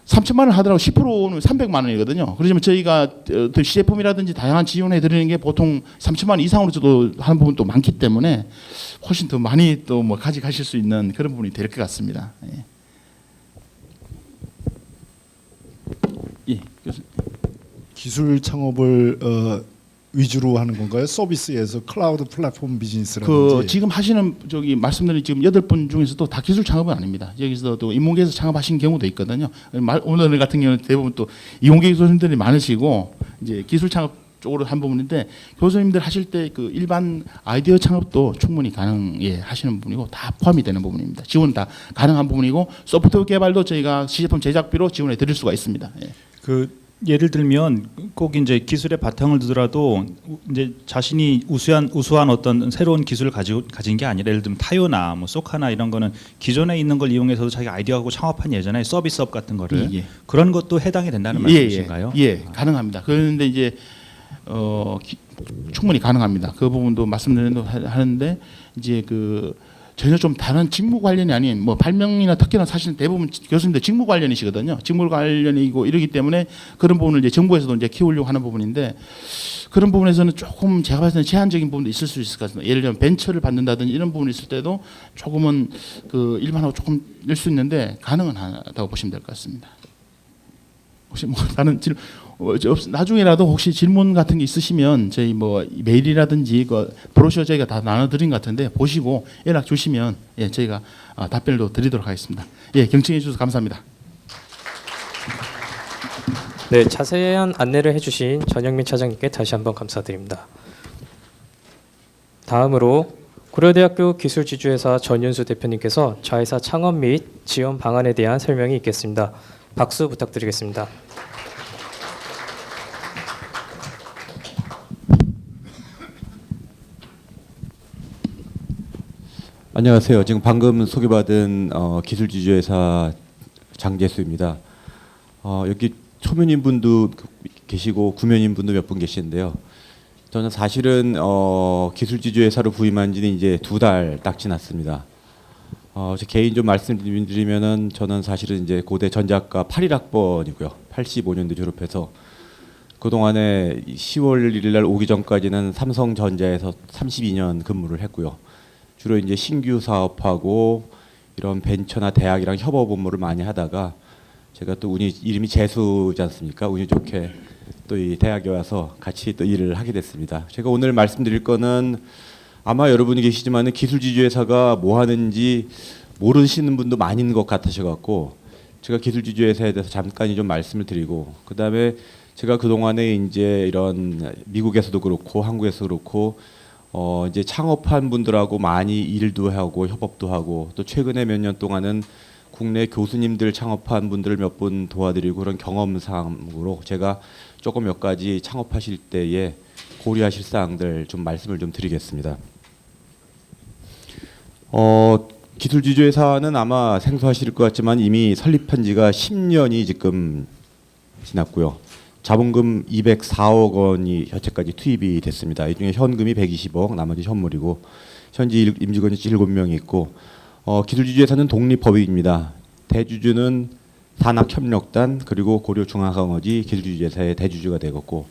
3천만 원 하더라도 10%는 300만 원이거든요. 그러면 저희가 시제품이라든지 다양한 지원해 드리는 게 보통 3천만 원 이상으로 저도 하는 부분도 많기 때문에 훨씬 더 많이 또 뭐 가져가실 수 있는 그런 부분이 될 것 같습니다. 예. 예, 교수님. 기술 창업을 위주로 하는 건가요? 서비스에서 클라우드 플랫폼 비즈니스라든지. 그 지금 하시는 저기 말씀드린 지금 8분 중에서도 다 기술 창업은 아닙니다. 여기서도 인문계에서 창업하신 경우도 있거든요. 오늘 같은 경우는 대부분 또 이공계 교수님들이 많으시고 이제 기술 창업 쪽으로 한 부분인데 교수님들 하실 때 그 일반 아이디어 창업도 충분히 가능하시는 부분이고 다 포함이 되는 부분입니다. 지원 다 가능한 부분이고 소프트웨어 개발도 저희가 시제품 제작비로 지원해 드릴 수가 있습니다. 예. 그 예를 들면 꼭 이제 기술의 바탕을 두더라도 이제 자신이 우수한 어떤 새로운 기술을 가진 게 아니라 예를 들면 타요나 뭐 소카나 이런 거는 기존에 있는 걸 이용해서도 자기가 아이디어하고 창업한 예전에 서비스업 같은 거를 그런 것도 해당이 된다는 말씀이신가요? 예, 가능합니다. 그런데 이제 충분히 가능합니다. 그 부분도 말씀드리는 하는데 이제 그 전혀 좀 다른 직무 관련이 아닌 뭐 발명이나 특허나 사실 대부분 교수님들 직무 관련이시거든요. 직무 관련이고 이러기 때문에 그런 부분을 이제 정부에서도 이제 키우려고 하는 부분인데 그런 부분에서는 조금 제가 봤을 때는 제한적인 부분도 있을 수 있을 것 같습니다. 예를 들면 벤처를 받는다든지 이런 부분이 있을 때도 조금은 그 일반하고 조금 늘 수 있는데 가능은 하다고 보시면 될 것 같습니다. 혹시 뭐 다른 질문 나중에라도 혹시 질문 같은 게 있으시면 저희 뭐 메일이라든지 그 브로셔 저희가 다 나눠드린 것 같은데 보시고 연락 주시면 예 저희가 답변을 드리도록 하겠습니다. 예 경청해 주셔서 감사합니다. 네, 자세한 안내를 해주신 전영민 차장님께 다시 한번 감사드립니다. 다음으로 고려대학교 기술지주회사 전윤수 대표님께서 자회사 창업 및 지원 방안에 대한 설명이 있겠습니다. 박수 부탁드리겠습니다. 안녕하세요. 지금 방금 소개받은 기술지주회사 장재수입니다. 여기 초면인 분도 계시고 구면인 분도 몇 분 계시는데요. 저는 사실은 기술지주회사로 부임한 지는 이제 2달 딱 지났습니다. 제 개인 좀 말씀드리면은 저는 사실은 이제 고대 전작가 81학번이고요. 85년도 졸업해서 그 동안에 10월 1일 날 오기 전까지는 삼성전자에서 32년 근무를 했고요. 주로 이제 신규 사업하고 이런 벤처나 대학이랑 협업 업무를 많이 하다가 제가 또 이름이 재수지 않습니까? 운이 좋게 또 이 대학에 와서 같이 또 일을 하게 됐습니다. 제가 오늘 말씀드릴 거는 아마 여러분이 계시지만은 기술지주회사가 뭐 하는지 모르시는 분도 많이 있는 것 같으셔 갖고 제가 기술지주회사에 대해서 잠깐 좀 말씀을 드리고 그다음에 제가 그 동안에 이제 이런 미국에서도 그렇고 한국에서도 그렇고 이제 창업한 분들하고 많이 일도 하고 협업도 하고 또 최근에 몇 년 동안은 국내 교수님들 창업한 분들을 몇 분 도와드리고 그런 경험상으로 제가 조금 몇 가지 창업하실 때에 고려하실 사항들 좀 말씀을 좀 드리겠습니다. 기술지주회사는 아마 생소하실 것 같지만 이미 설립한 지가 10년이 지금 지났고요. 자본금 204억 원이 현재까지 투입이 됐습니다. 이 중에 현금이 120억, 나머지 현물이고 현재 임직원이 7명이 있고 기술지주회사는 독립법인입니다. 대주주는 산학협력단 그리고 고려중앙학원지 기술지주회사의 대주주가 되었고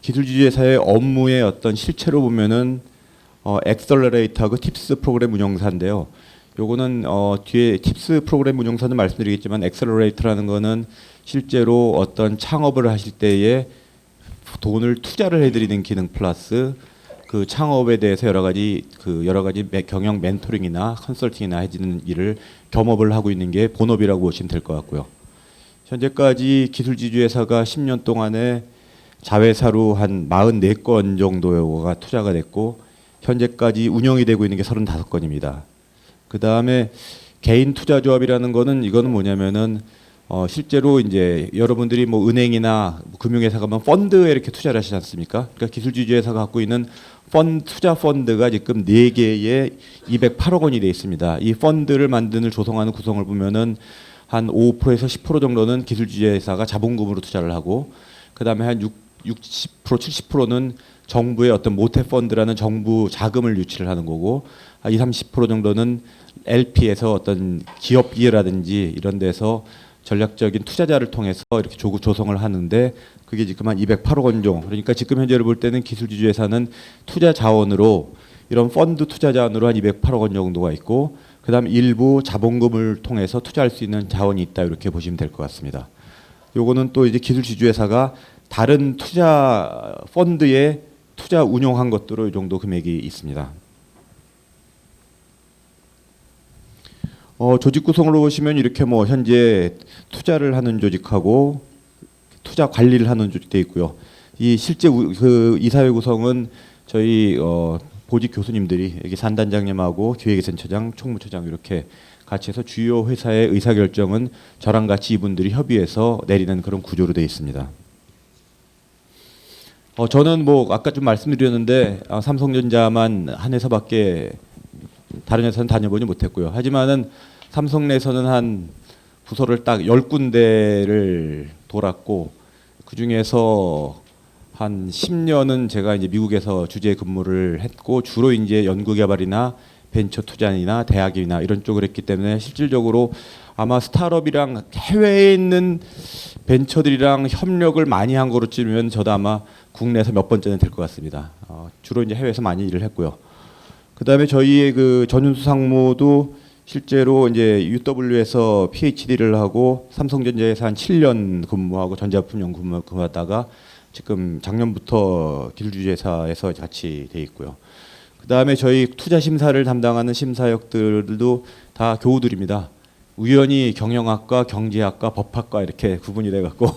기술지주회사의 업무의 어떤 실체로 보면은 엑셀러레이터하고 팁스 프로그램 운영사인데요. 요거는 뒤에 팁스 프로그램 운영사는 말씀드리겠지만 엑셀러레이터라는 거는 실제로 어떤 창업을 하실 때에 돈을 투자를 해드리는 기능 플러스 그 창업에 대해서 여러 가지 경영 멘토링이나 컨설팅이나 해주는 일을 겸업을 하고 있는 게 본업이라고 보시면 될 것 같고요. 현재까지 기술지주회사가 10년 동안에 자회사로 한 44건 정도가 투자가 됐고 현재까지 운영이 되고 있는 게 35건입니다. 그 다음에 개인 투자조합이라는 거는 이거는 뭐냐면은 실제로 이제 여러분들이 뭐 은행이나 금융회사 가면 펀드에 이렇게 투자를 하시지 않습니까? 그러니까 기술지주회사가 갖고 있는 투자 펀드가 지금 4개에 208억 원이 돼 있습니다. 이 펀드를 조성하는 구성을 보면은 한 5%에서 10% 정도는 기술지주회사가 자본금으로 투자를 하고 그다음에 한 60%, 70%는 정부의 어떤 모태 펀드라는 정부 자금을 유치를 하는 거고 20, 30% 정도는 LP에서 어떤 기업기회라든지 이런 데서 전략적인 투자자를 통해서 이렇게 조성을 하는데 그게 지금 한 208억 원 정도. 그러니까 지금 현재를 볼 때는 기술지주회사는 투자 자원으로 이런 펀드 투자 자원으로 한 208억 원 정도가 있고 그다음 일부 자본금을 통해서 투자할 수 있는 자원이 있다 이렇게 보시면 될 것 같습니다. 요거는 또 이제 기술지주회사가 다른 투자 펀드에 투자 운용한 것들로 이 정도 금액이 있습니다. 조직 구성으로 보시면 이렇게 뭐 현재 투자를 하는 조직하고 투자 관리를 하는 조직돼 있고요. 이 실제 그 이사회 구성은 저희 보직 교수님들이 여기 산단장님하고 기획예산처장, 총무처장 이렇게 같이 해서 주요 회사의 의사결정은 저랑 같이 이분들이 협의해서 내리는 그런 구조로 되어 있습니다. 저는 뭐 아까 좀 말씀드렸는데 삼성전자만 한 회사밖에 다른 회사는 다녀보지 못했고요. 하지만은 삼성 내에서는 한 부서를 딱 10군데를 돌았고 그 중에서 한 10년은 제가 이제 미국에서 주재 근무를 했고 주로 이제 연구개발이나 벤처 투자나 대학이나 이런 쪽을 했기 때문에 실질적으로 아마 스타트업이랑 해외에 있는 벤처들이랑 협력을 많이 한 거로 치면 저도 아마 국내에서 몇 번째는 될 것 같습니다. 주로 이제 해외에서 많이 일을 했고요. 그다음에 저희의 그 전윤수 상무도 실제로 이제 UW에서 PhD를 하고 삼성전자에서 한 7년 근무하고 전자제품 연구 근무하다가 지금 작년부터 기술주주회사에서 같이 돼 있고요. 그다음에 저희 투자 심사를 담당하는 심사역들도 다 교우들입니다. 우연히 경영학과, 경제학과, 법학과 이렇게 구분이 돼 갖고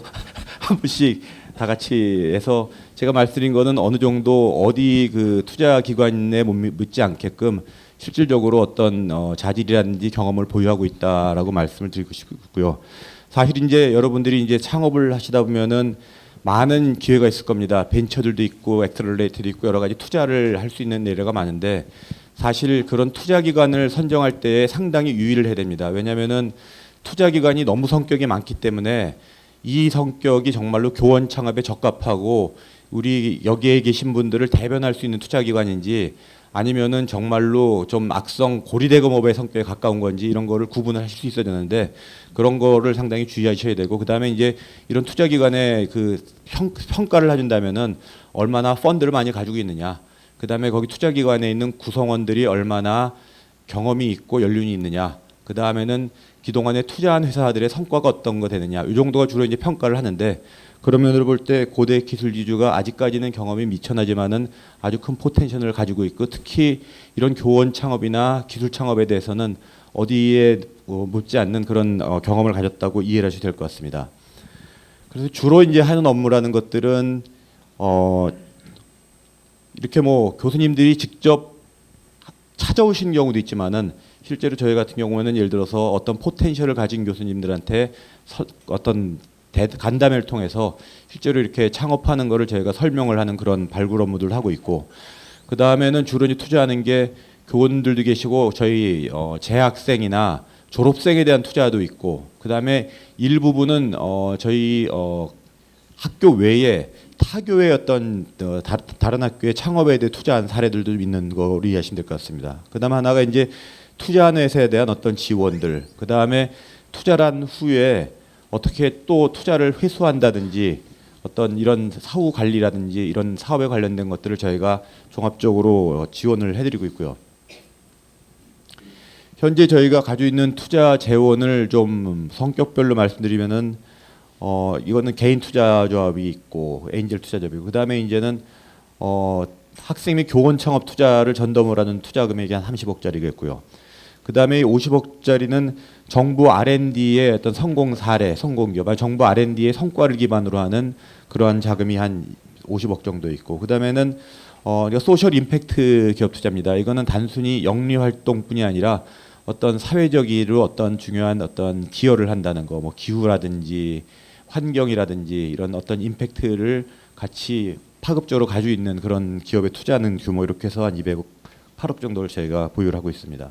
한 분씩 다 같이 해서 제가 말씀드린 거는 어느 정도 어디 그 투자 기관에 못 묻지 않게끔 실질적으로 어떤 자질이라든지 경험을 보유하고 있다라고 말씀을 드리고 싶고요. 사실 이제 여러분들이 이제 창업을 하시다 보면은 많은 기회가 있을 겁니다. 벤처들도 있고 엑셀러레이터도 있고 여러 가지 투자를 할 수 있는 예례가 많은데 사실 그런 투자 기관을 선정할 때 상당히 유의를 해야 됩니다. 왜냐하면은 투자 기관이 너무 성격이 많기 때문에 이 성격이 정말로 교원 창업에 적합하고 우리 여기에 계신 분들을 대변할 수 있는 투자 기관인지 아니면은 정말로 좀 악성 고리대금업의 성격에 가까운 건지 이런 거를 구분을 하실 수 있어야 되는데 그런 거를 상당히 주의하셔야 되고 그다음에 이제 이런 투자 기관에 그 평가를 해준다면은 얼마나 펀드를 많이 가지고 있느냐 그다음에 거기 투자 기관에 있는 구성원들이 얼마나 경험이 있고 연륜이 있느냐 그다음에는 그동안에 투자한 회사들의 성과가 어떤 거 되느냐 이 정도가 주로 이제 평가를 하는데 그런 면으로 볼 때 고대 기술지주가 아직까지는 경험이 미천하지만은 아주 큰 포텐셜을 가지고 있고 특히 이런 교원 창업이나 기술 창업에 대해서는 어디에 묻지 않는 그런 경험을 가졌다고 이해를 하셔도 될 것 같습니다. 그래서 주로 이제 하는 업무라는 것들은 이렇게 뭐 교수님들이 직접 찾아오신 경우도 있지만은 실제로 저희 같은 경우에는 예를 들어서 어떤 포텐셜을 가진 교수님들한테 어떤 간담회를 통해서 실제로 이렇게 창업하는 거를 저희가 설명을 하는 그런 발굴 업무들을 하고 있고 그 다음에는 주로 이제 투자하는 게 교원들도 계시고 저희 재학생이나 졸업생에 대한 투자도 있고 그 다음에 일부분은 저희 학교 외에 타교의 어떤 다른 학교의 창업에 대해 투자한 사례들도 있는 거로 이해하시면 될 것 같습니다. 그 다음 하나가 이제 투자한 회사에 대한 어떤 지원들 그 다음에 투자를 한 후에 어떻게 또 투자를 회수한다든지 어떤 이런 사후 관리라든지 이런 사업에 관련된 것들을 저희가 종합적으로 지원을 해드리고 있고요. 현재 저희가 가지고 있는 투자 재원을 좀 성격별로 말씀드리면은 이거는 개인 투자 조합이 있고 엔젤 투자 조합이고 그다음에 이제는 학생 및 교원 창업 투자를 전담을 하는 투자 금액이 한 30억짜리겠고요. 그다음에 50억짜리는 정부 R&D의 어떤 성공 사례, 성공 기업, 정부 R&D의 성과를 기반으로 하는 그러한 자금이 한 50억 정도 있고, 그다음에는 소셜 임팩트 기업 투자입니다. 이거는 단순히 영리 활동뿐이 아니라 어떤 사회적으로 어떤 중요한 어떤 기여를 한다는 거, 뭐 기후라든지 환경이라든지 이런 어떤 임팩트를 같이 파급적으로 가지고 있는 그런 기업에 투자하는 규모 이렇게 해서 한 208억 정도를 저희가 보유를 하고 있습니다.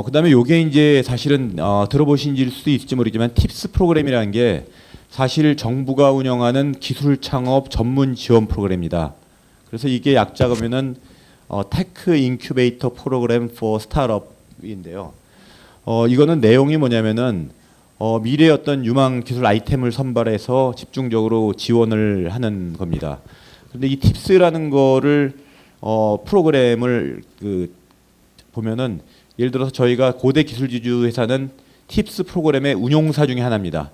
그다음에 요게 이제 사실은 들어보신 수도 있을지 모르지만 팁스 프로그램이라는 게 사실 정부가 운영하는 기술 창업 전문 지원 프로그램입니다. 그래서 이게 약자가면은 테크 인큐베이터 프로그램 for 스타트업인데요. 이거는 내용이 뭐냐면은 미래의 어떤 유망 기술 아이템을 선발해서 집중적으로 지원을 하는 겁니다. 그런데 이 팁스라는 거를 프로그램을 보면은 예를 들어서 저희가 고대 기술지주 회사는 팁스 프로그램의 운용사 중에 하나입니다.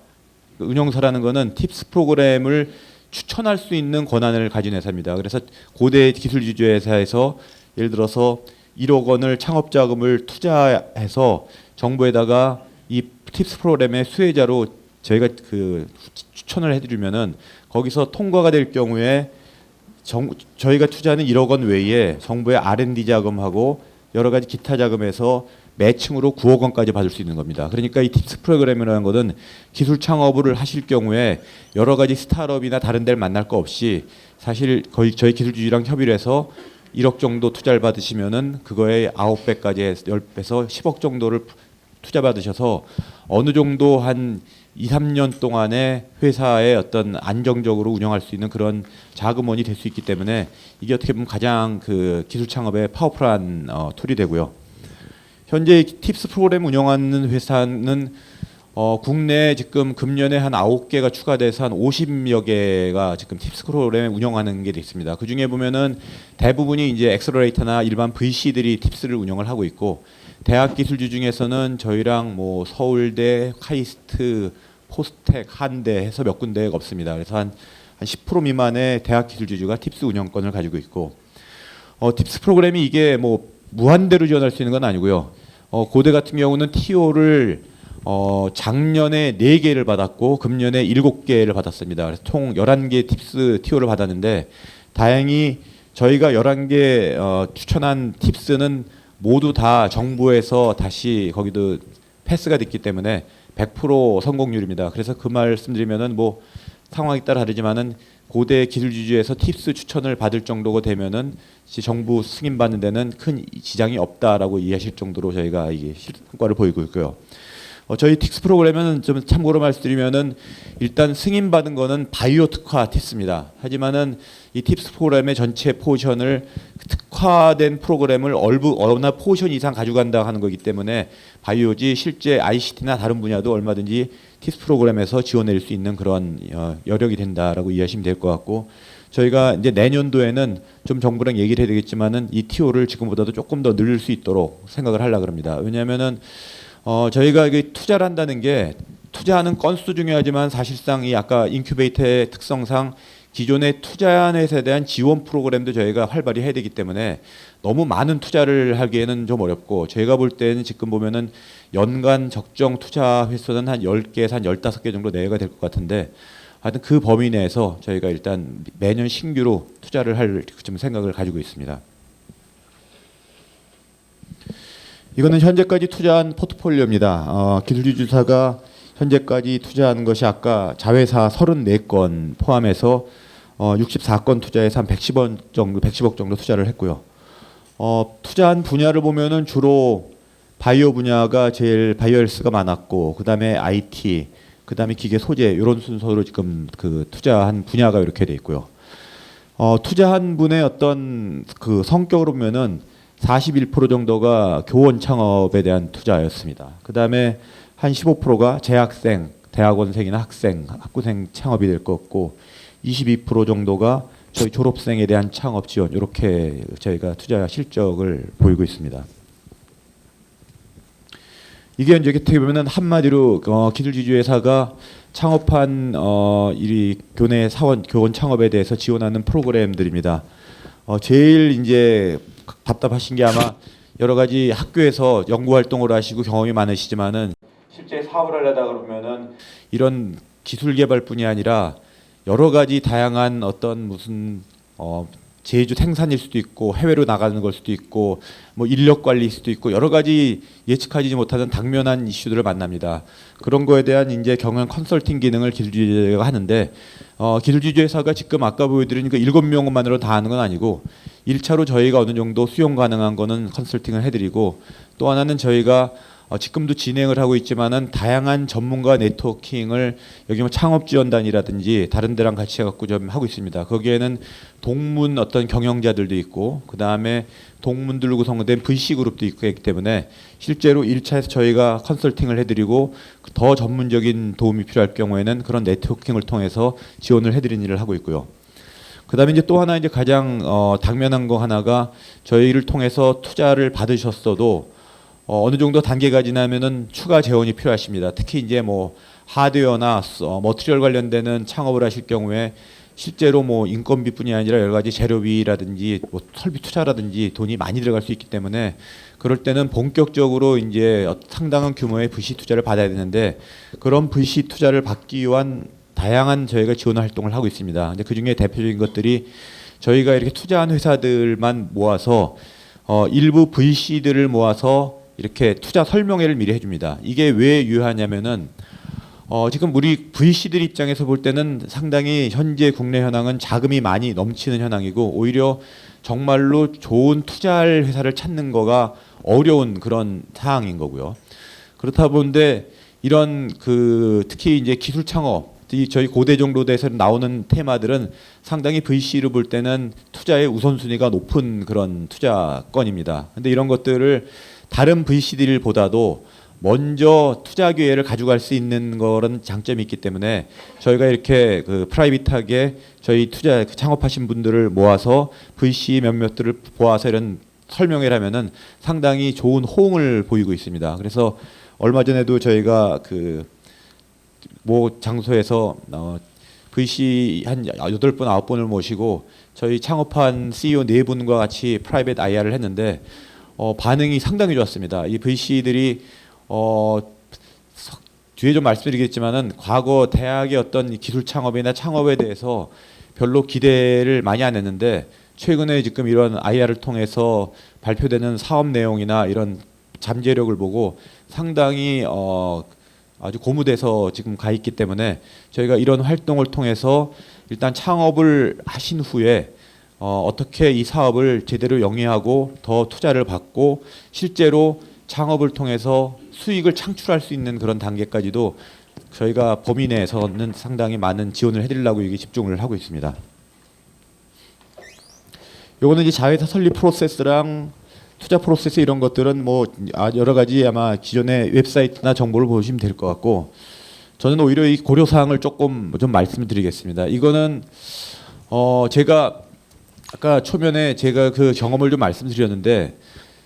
그 운용사라는 거는 팁스 프로그램을 추천할 수 있는 권한을 가진 회사입니다. 그래서 고대 기술지주 회사에서 예를 들어서 1억 원을 창업 자금을 투자해서 정부에다가 이 팁스 프로그램의 수혜자로 저희가 추천을 해드리면은 거기서 통과가 될 경우에 저희가 투자하는 1억 원 외에 정부의 R&D 자금하고 여러 가지 기타 자금에서 매칭으로 9억 원까지 받을 수 있는 겁니다. 그러니까 이 팁스 프로그램이라는 것은 기술 창업을 하실 경우에 여러 가지 스타트업이나 다른 데를 만날 거 없이 사실 거의 저희 기술주주랑 협의를 해서 1억 정도 투자를 받으시면은 그거에 9배까지 해서 10배에서 10억 정도를 투자 받으셔서 어느 정도 한 2, 3년 동안에 회사의 어떤 안정적으로 운영할 수 있는 그런 자금원이 될 수 있기 때문에 이게 어떻게 보면 가장 기술 창업에 파워풀한 툴이 되고요. 현재 팁스 프로그램 운영하는 회사는 국내에 지금 금년에 한 9개가 추가돼서 한 50여 개가 지금 팁스 프로그램 운영하는 게 있습니다. 그 중에 보면은 대부분이 이제 엑셀러레이터나 일반 VC들이 팁스를 운영을 하고 있고, 대학 기술주 중에서는 저희랑 뭐 서울대, 카이스트, 포스텍, 한대 해서 몇 군데가 없습니다. 그래서 한 10% 미만의 대학 기술주주가 팁스 운영권을 가지고 있고, 팁스 프로그램이 이게 뭐 무한대로 지원할 수 있는 건 아니고요. 고대 같은 경우는 TO를 작년에 4개를 받았고 금년에 7개를 받았습니다. 그래서 총 11개 팁스 TO를 받았는데, 다행히 저희가 11개 추천한 팁스는 모두 다 정부에서 다시 거기도 패스가 됐기 때문에 100% 성공률입니다. 그래서 그 말씀드리면은 뭐 상황에 따라 다르지만은 고대 기술주주에서 팁스 추천을 받을 정도가 되면은 정부 승인 받는 데는 큰 지장이 없다라고 이해하실 정도로 저희가 이게 성과를 보이고 있고요. 저희 팁스 프로그램은 좀 참고로 말씀드리면은 일단 승인 받은 거는 바이오 특화 팁스입니다. 하지만은 이 팁스 프로그램의 전체 포션을 특화된 프로그램을 어느 포션 이상 가져간다 하는 거기 때문에 바이오지 실제 ICT나 다른 분야도 얼마든지 팁스 프로그램에서 지원할 수 있는 그런 여력이 된다라고 이해하시면 될 것 같고, 저희가 이제 내년도에는 좀 정부랑 얘기를 해야 되겠지만은 이 TO를 지금보다도 조금 더 늘릴 수 있도록 생각을 하려고 합니다. 왜냐하면은 저희가 이게 투자를 한다는 게 투자하는 건수도 중요하지만 사실상 이 아까 인큐베이터의 특성상 기존의 투자한 회사에 대한 지원 프로그램도 저희가 활발히 해야 되기 때문에 너무 많은 투자를 하기에는 좀 어렵고, 저희가 볼 때는 지금 보면은 연간 적정 투자 횟수는 한 10개에서 한 15개 정도 내외가 될 것 같은데, 하여튼 그 범위 내에서 저희가 일단 매년 신규로 투자를 할 좀 생각을 가지고 있습니다. 이거는 현재까지 투자한 포트폴리오입니다. 기술주주사가 현재까지 투자한 것이 아까 자회사 34건 포함해서 64건 투자해서 한 110억 정도 투자를 했고요. 투자한 분야를 보면은 주로 바이오 분야가 제일 바이오헬스가 많았고, 그다음에 IT, 그다음에 기계 소재 이런 순서로 지금 투자한 분야가 이렇게 돼 있고요. 투자한 분의 어떤 성격으로 보면은 41% 정도가 교원 창업에 대한 투자였습니다. 그다음에 한 15%가 재학생, 대학원생이나 학부생 창업이 될 것 같고, 22% 정도가 저희 졸업생에 대한 창업 지원, 이렇게 저희가 투자 실적을 보이고 있습니다. 이게 이제 어떻게 보면 한마디로 기술주주 회사가 창업한 이 교내 사원 교원 창업에 대해서 지원하는 프로그램들입니다. 제일 이제 답답하신 게 아마 여러 가지 학교에서 연구 활동을 하시고 경험이 많으시지만은 실제 사업을 하려다 그러면은 이런 기술 개발뿐이 아니라 여러 가지 다양한 어떤 무슨 제조 생산일 수도 있고 해외로 나가는 걸 수도 있고 뭐 인력 관리일 수도 있고 여러 가지 예측하지 못하는 당면한 이슈들을 만납니다. 그런 거에 대한 이제 경영 컨설팅 기능을 기술주주회사가 하는데, 기술주주회사가 지금 아까 보여드린 그 7명만으로 다 하는 건 아니고 1차로 저희가 어느 정도 수용 가능한 거는 컨설팅을 해드리고, 또 하나는 저희가 지금도 진행을 하고 있지만은 다양한 전문가 네트워킹을 여기 뭐 창업지원단이라든지 다른 데랑 같이 해갖고 좀 하고 있습니다. 거기에는 동문 어떤 경영자들도 있고 그 다음에 동문들로 구성된 VC 그룹도 있기 때문에 실제로 1차에서 저희가 컨설팅을 해드리고 더 전문적인 도움이 필요할 경우에는 그런 네트워킹을 통해서 지원을 해드리는 일을 하고 있고요. 그다음에 이제 또 하나 이제 가장 당면한 거 하나가 저희를 통해서 투자를 받으셨어도 어느 정도 단계가 지나면은 추가 재원이 필요하십니다. 특히 이제 뭐 하드웨어나 머티리얼 관련되는 창업을 하실 경우에 실제로 뭐 인건비뿐이 아니라 여러 가지 재료비라든지 뭐 설비 투자라든지 돈이 많이 들어갈 수 있기 때문에 그럴 때는 본격적으로 이제 상당한 규모의 VC 투자를 받아야 되는데 그런 VC 투자를 받기 위한 다양한 저희가 지원 활동을 하고 있습니다. 근데 그 중에 대표적인 것들이 저희가 이렇게 투자한 회사들만 모아서 일부 VC들을 모아서 이렇게 투자 설명회를 미리 해줍니다. 이게 왜 유효하냐면은 지금 우리 VC들 입장에서 볼 때는 상당히 현재 국내 현황은 자금이 많이 넘치는 현황이고 오히려 정말로 좋은 투자할 회사를 찾는 거가 어려운 그런 상황인 거고요. 그렇다 보는데 이런 특히 이제 기술 창업 저희 고대종로대에서 나오는 테마들은 상당히 VC로 볼 때는 투자의 우선순위가 높은 그런 투자건입니다. 근데 이런 것들을 다른 VC들보다도 먼저 투자 기회를 가져갈 수 있는 그런 장점이 있기 때문에 저희가 이렇게 프라이빗하게 저희 투자 창업하신 분들을 모아서 VC 몇몇들을 모아서 이런 설명회를 하면은 상당히 좋은 호응을 보이고 있습니다. 그래서 얼마 전에도 저희가 모 장소에서 VC 한 8분, 9분을 모시고 저희 창업한 CEO 4분과 같이 프라이빗 IR을 했는데 반응이 상당히 좋았습니다. 이 VC들이 뒤에 좀 말씀드리겠지만은 과거 대학의 어떤 기술 창업이나 창업에 대해서 별로 기대를 많이 안 했는데 최근에 지금 이런 IR을 통해서 발표되는 사업 내용이나 이런 잠재력을 보고 상당히 아주 고무돼서 지금 가 있기 때문에 저희가 이런 활동을 통해서 일단 창업을 하신 후에 어떻게 이 사업을 제대로 영위하고 더 투자를 받고 실제로 창업을 통해서 수익을 창출할 수 있는 그런 단계까지도 저희가 범위 내에서는 상당히 많은 지원을 해드리려고 여기 집중을 하고 있습니다. 요거는 이제 자회사 설립 프로세스랑 투자 프로세스 이런 것들은 뭐 여러 가지 아마 기존의 웹사이트나 정보를 보시면 될 것 같고 저는 오히려 이 고려 사항을 조금 좀 말씀드리겠습니다. 이거는 제가 아까 초면에 제가 그 경험을 좀 말씀드렸는데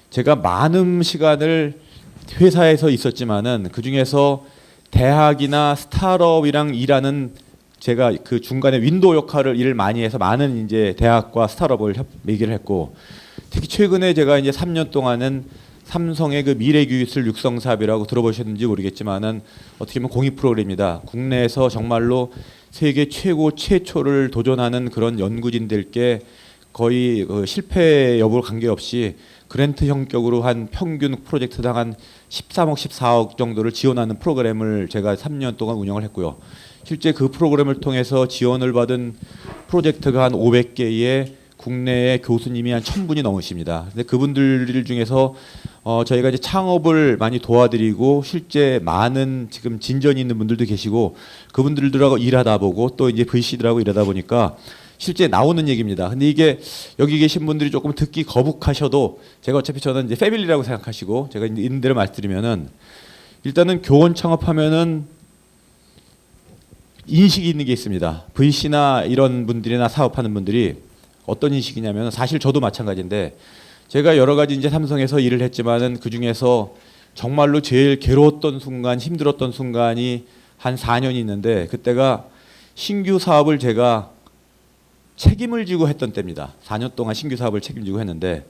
제가 많은 시간을 회사에서 있었지만은 그 중에서 대학이나 스타트업이랑 일하는 제가 그 중간에 윈도우 역할을 일을 많이 해서 많은 이제 대학과 스타트업을 얘기를 했고 특히 최근에 제가 이제 3년 동안은 삼성의 그 미래기술 육성 사업이라고 들어보셨는지 모르겠지만은 어떻게 보면 공익 프로그램입니다. 국내에서 정말로 세계 최초를 도전하는 그런 연구진들께 거의 실패 여부를 관계없이 그랜트 형격으로 한 평균 프로젝트당 한 13억, 14억 정도를 지원하는 프로그램을 제가 3년 동안 운영을 했고요. 실제 그 프로그램을 통해서 지원을 받은 프로젝트가 한 500개의 국내의 교수님이 한 1000분이 넘으십니다. 근데 그분들 중에서 저희가 이제 창업을 많이 도와드리고 실제 많은 지금 진전이 있는 분들도 계시고 그분들하고 일하다 보고 또 이제 VC들하고 일하다 보니까 실제 나오는 얘기입니다. 근데 이게 여기 계신 분들이 조금 듣기 거북하셔도 제가 어차피 저는 이제 패밀리라고 생각하시고 제가 있는 대로 말씀드리면은 일단은 교원 창업하면은 인식이 있는 게 있습니다. VC나 이런 분들이나 사업하는 분들이 어떤 인식이냐면 사실 저도 마찬가지인데 제가 여러 가지 이제 삼성에서 일을 했지만은 그 중에서 정말로 제일 괴로웠던 순간, 힘들었던 순간이 한 4년이 있는데 그때가 신규 사업을 제가 책임을 지고 했던 때입니다. 4년 동안 신규 사업을 책임지고 했는데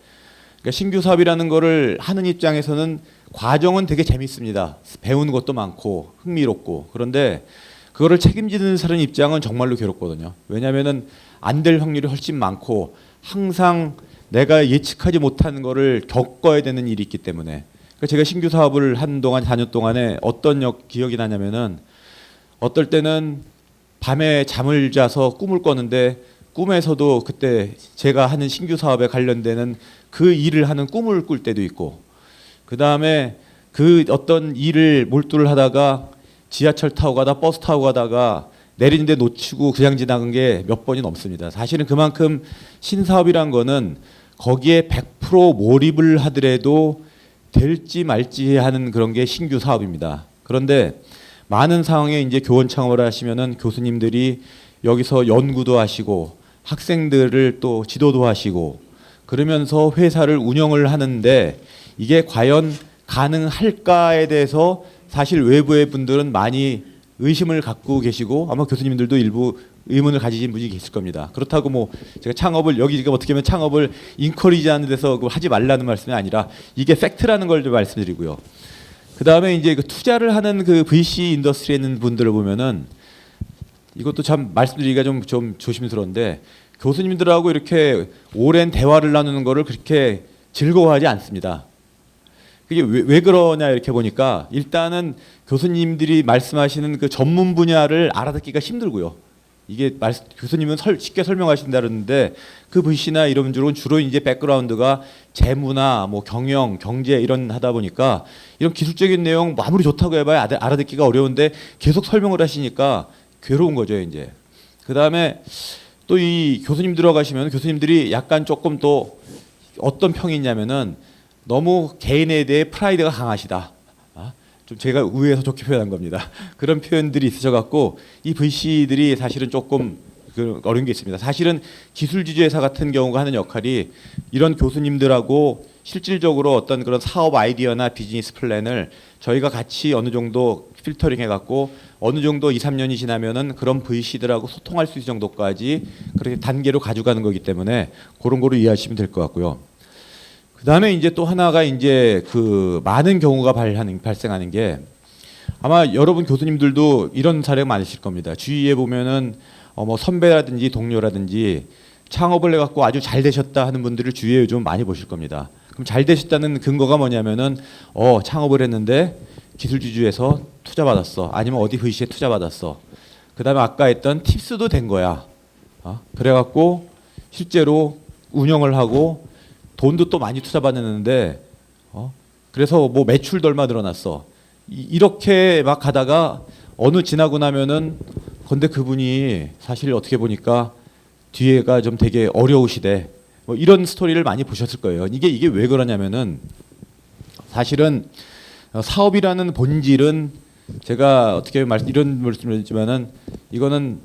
그러니까 신규 사업이라는 거를 하는 입장에서는 과정은 되게 재밌습니다. 배우는 것도 많고 흥미롭고 그런데 그거를 책임지는 사람 입장은 정말로 괴롭거든요. 왜냐하면은 안 될 확률이 훨씬 많고 항상 내가 예측하지 못하는 거를 겪어야 되는 일이 있기 때문에 그러니까 제가 신규 사업을 한 동안 4년 동안에 어떤 기억이 나냐면은 어떨 때는 밤에 잠을 자서 꿈을 꿨는데 꿈에서도 그때 제가 하는 신규 사업에 관련되는 그 일을 하는 꿈을 꿀 때도 있고 그 다음에 그 어떤 일을 몰두를 하다가 지하철 타고 가다 버스 타고 가다가 내리는데 놓치고 그냥 지나간 게 몇 번이 넘습니다. 사실은 그만큼 신사업이란 거는 거기에 100% 몰입을 하더라도 될지 말지 하는 그런 게 신규 사업입니다. 그런데 많은 상황에 이제 교원 창업을 하시면은 교수님들이 여기서 연구도 하시고 학생들을 또 지도도 하시고 그러면서 회사를 운영을 하는데 이게 과연 가능할까에 대해서 사실 외부의 분들은 많이 의심을 갖고 계시고 아마 교수님들도 일부 의문을 가지신 분이 계실 겁니다. 그렇다고 뭐 제가 창업을 여기 지금 어떻게 보면 창업을 인커리지하는 데서 하지 말라는 말씀이 아니라 이게 팩트라는 걸 좀 말씀드리고요. 그 다음에 이제 그 투자를 하는 그 VC 인더스트리에 있는 분들을 보면은 이것도 참 말씀드리기가 좀 조심스러운데 교수님들하고 이렇게 오랜 대화를 나누는 거를 그렇게 즐거워하지 않습니다. 그게 왜 그러냐 이렇게 보니까 일단은 교수님들이 말씀하시는 그 전문 분야를 알아듣기가 힘들고요. 이게 교수님은 쉽게 설명하신다는데 그 VC나 이런 분들은 주로 이제 백그라운드가 재무나 뭐 경영, 경제 이런 하다 보니까 이런 기술적인 내용 아무리 좋다고 해봐야 알아듣기가 어려운데 계속 설명을 하시니까 괴로운 거죠 이제. 그 다음에 또 이 교수님 들어가시면 교수님들이 약간 조금 또 어떤 평이 있냐면은 너무 개인에 대해 프라이드가 강하시다. 좀 제가 우회해서 좋게 표현한 겁니다. 그런 표현들이 있으셔갖고 이 VC들이 사실은 조금 어려운 게 있습니다. 사실은 기술지주 회사 같은 경우가 하는 역할이 이런 교수님들하고 실질적으로 어떤 그런 사업 아이디어나 비즈니스 플랜을 저희가 같이 어느 정도 필터링 해갖고 어느 정도 2, 3년이 지나면은 그런 VC들하고 소통할 수 있을 정도까지 그렇게 단계로 가져가는 거기 때문에 그런 거로 이해하시면 될 것 같고요. 그다음에 이제 또 하나가 이제 그 많은 경우가 발생하는 게 아마 여러분 교수님들도 이런 사례가 많으실 겁니다. 주위에 보면은 뭐 선배라든지 동료라든지 창업을 해갖고 아주 잘 되셨다 하는 분들을 주위에 좀 많이 보실 겁니다. 그럼 잘 되셨다는 근거가 뭐냐면은 창업을 했는데 기술주주에서 투자 받았어. 아니면 어디 VC에 투자 받았어. 그다음에 아까 했던 팁스도 된 거야. 그래갖고 실제로 운영을 하고 돈도 또 많이 투자 받았는데 그래서 뭐 매출도 얼마 늘어났어. 이렇게 막 가다가 어느 지나고 나면은 근데 그분이 사실 어떻게 보니까 뒤에가 좀 되게 어려우시대. 뭐 이런 스토리를 많이 보셨을 거예요. 이게 왜 그러냐면은 사실은 사업이라는 본질은 제가 어떻게 이런 말씀을 드리지만은 이거는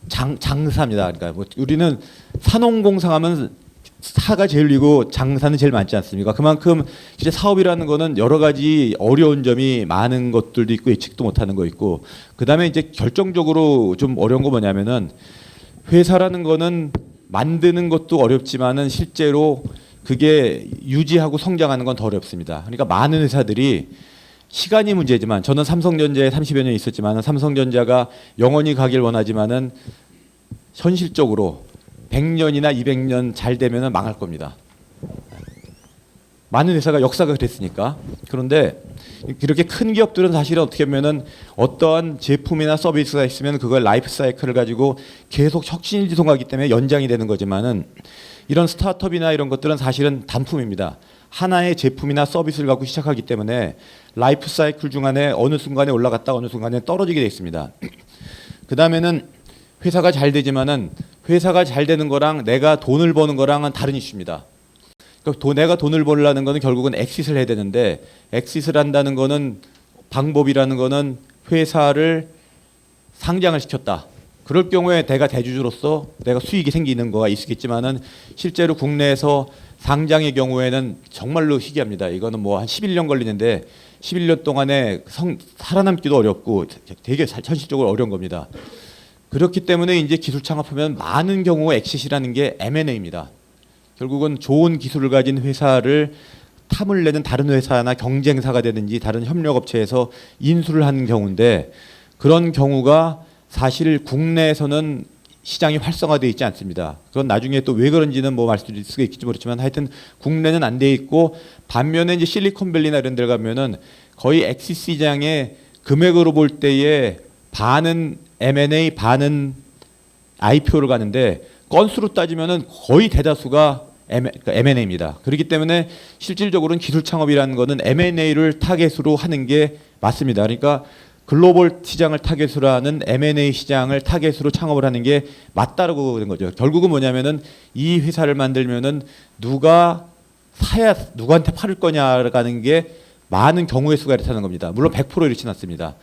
장사입니다. 그러니까 뭐 우리는 산업공상하면 사가 제일이고 장사는 제일 많지 않습니까? 그만큼 진짜 사업이라는 거는 여러 가지 어려운 점이 많은 것들도 있고 예측도 못하는 거 있고 그다음에 이제 결정적으로 좀 어려운 거 뭐냐면은 회사라는 거는 만드는 것도 어렵지만은 실제로 그게 유지하고 성장하는 건 더 어렵습니다. 그러니까 많은 회사들이 시간이 문제지만 저는 삼성전자에 30여 년 있었지만은 삼성전자가 영원히 가길 원하지만은 현실적으로 100년이나 200년 잘 되면 망할 겁니다. 많은 회사가 역사가 그랬으니까. 그런데 이렇게 큰 기업들은 사실은 어떻게 보면은 어떠한 제품이나 서비스가 있으면 그걸 라이프 사이클을 가지고 계속 혁신지송하기 때문에 연장이 되는 거지만은 이런 스타트업이나 이런 것들은 사실은 단품입니다. 하나의 제품이나 서비스를 갖고 시작하기 때문에 라이프 사이클 중 안에 어느 순간에 올라갔다 어느 순간에 떨어지게 돼 있습니다. 그 다음에는 회사가 잘 되지만은 회사가 잘 되는 거랑 내가 돈을 버는 거랑은 다른 이슈입니다. 그러니까 내가 돈을 벌려는 거는 결국은 엑싯을 해야 되는데 엑싯을 한다는 거는 방법이라는 거는 회사를 상장을 시켰다. 그럴 경우에 내가 대주주로서 내가 수익이 생기는 거가 있겠지만은 실제로 국내에서 상장의 경우에는 정말로 희귀합니다. 이거는 뭐 한 11년 걸리는데 11년 동안에 살아남기도 어렵고 되게 현실적으로 어려운 겁니다. 그렇기 때문에 이제 기술 창업하면 많은 경우 엑싯이라는 게 M&A입니다. 결국은 좋은 기술을 가진 회사를 탐을 내는 다른 회사나 경쟁사가 되든지 다른 협력업체에서 인수를 하는 경우인데 그런 경우가 사실 국내에서는 시장이 활성화되어 있지 않습니다. 그건 나중에 또 왜 그런지는 뭐 말씀드릴 수가 있을지 모르지만 하여튼 국내는 안 돼 있고 반면에 이제 실리콘밸리나 이런 데 가면은 거의 엑싯 시장의 금액으로 볼 때에 반은 M&A 반은 IPO를 가는데 건수로 따지면은 거의 대다수가 그러니까 M&A입니다. 그렇기 때문에 실질적으로는 기술 창업이라는 것은 M&A를 타겟으로 하는 게 맞습니다. 그러니까 글로벌 시장을 타겟으로 하는 M&A 시장을 타겟으로 창업을 하는 게 맞다라고 그런 거죠. 결국은 뭐냐면은 이 회사를 만들면은 누가 사야 누구한테 팔을 거냐라는 게 많은 경우의 수가 이렇다는 겁니다. 물론 100% 이렇진 않습니다.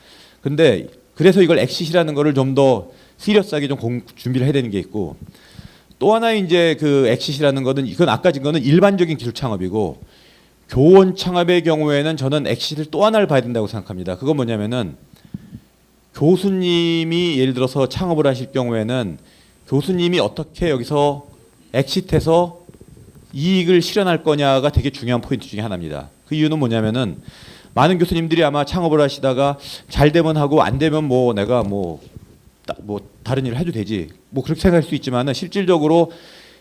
근데 그래서 이걸 엑시트라는 거를 좀 더 시리어스하게 좀 준비를 해야 되는 게 있고, 또 하나 이제 그 엑시트라는 거는 이건 아까 진 거는 일반적인 기술 창업이고, 교원 창업의 경우에는 저는 엑시트를 또 하나를 봐야 된다고 생각합니다. 그건 뭐냐면은 교수님이 예를 들어서 창업을 하실 경우에는 교수님이 어떻게 여기서 엑시트에서 이익을 실현할 거냐가 되게 중요한 포인트 중에 하나입니다. 그 이유는 뭐냐면은 많은 교수님들이 아마 창업을 하시다가 잘 되면 하고 안 되면 뭐 내가 뭐 다른 일을 해도 되지 뭐 그렇게 생각할 수 있지만은 실질적으로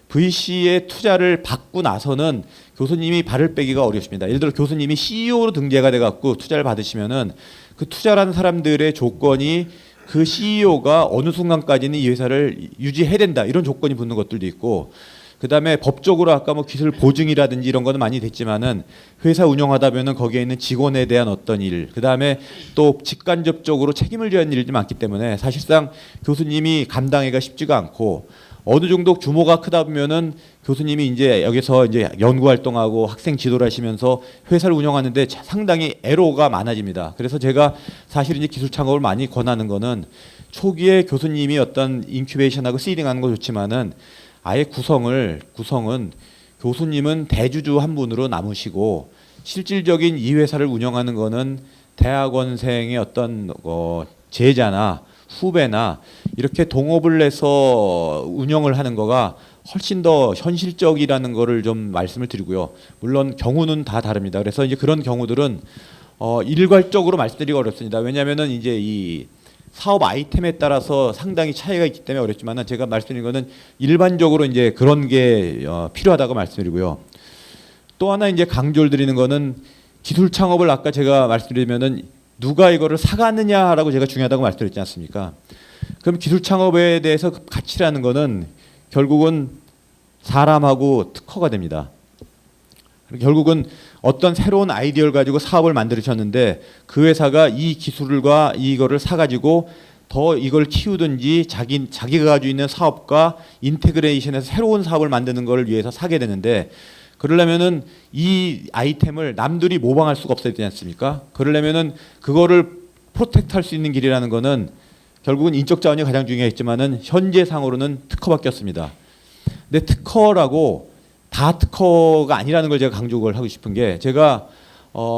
VC의 투자를 받고 나서는 교수님이 발을 빼기가 어렵습니다. 예를 들어 교수님이 CEO로 등재가 돼 갖고 투자를 받으시면은 그 투자라는 사람들의 조건이 그 CEO가 어느 순간까지는 이 회사를 유지해야 된다 이런 조건이 붙는 것들도 있고, 그다음에 법적으로 아까 뭐 기술 보증이라든지 이런 거는 많이 됐지만은 회사 운영하다 보면은 거기에 있는 직원에 대한 어떤 일, 그다음에 또 직간접적으로 책임을 져야 하는 일들이 많기 때문에 사실상 교수님이 감당하기가 쉽지가 않고, 어느 정도 규모가 크다 보면은 교수님이 이제 여기서 이제 연구 활동하고 학생 지도를 하시면서 회사를 운영하는데 상당히 애로가 많아집니다. 그래서 제가 사실 이제 기술 창업을 많이 권하는 거는 초기에 교수님이 어떤 인큐베이션하고 시딩하는 거 좋지만은 아예 구성은 교수님은 대주주 한 분으로 남으시고 실질적인 이 회사를 운영하는 거는 대학원생의 어떤 제자나 후배나 이렇게 동업을 해서 운영을 하는 거가 훨씬 더 현실적이라는 거를 좀 말씀을 드리고요. 물론 경우는 다 다릅니다. 그래서 이제 그런 경우들은 일괄적으로 말씀드리기가 어렵습니다. 왜냐하면은 이제 이 사업 아이템에 따라서 상당히 차이가 있기 때문에 어렵지만은 제가 말씀드린 거는 일반적으로 이제 그런 게 필요하다고 말씀드리고요. 또 하나 이제 강조를 드리는 거는 기술 창업을 아까 제가 말씀드리면은 누가 이거를 사가느냐라고 제가 중요하다고 말씀드렸지 않습니까? 그럼 기술 창업에 대해서 가치라는 거는 결국은 사람하고 특허가 됩니다. 결국은 어떤 새로운 아이디어를 가지고 사업을 만들으셨는데 그 회사가 이 기술과 이거를 사가지고 더 이걸 키우든지 자기가 가지고 있는 사업과 인테그레이션해서 새로운 사업을 만드는 걸 위해서 사게 되는데, 그러려면은 이 아이템을 남들이 모방할 수가 없어야 되지 않습니까? 그러려면은 그거를 프로텍트 할 수 있는 길이라는 거는 결국은 인적 자원이 가장 중요했지만은 현재 상으로는 특허밖에 없습니다. 근데 특허라고 다 특허가 아니라는 걸 제가 강조를 하고 싶은 게, 제가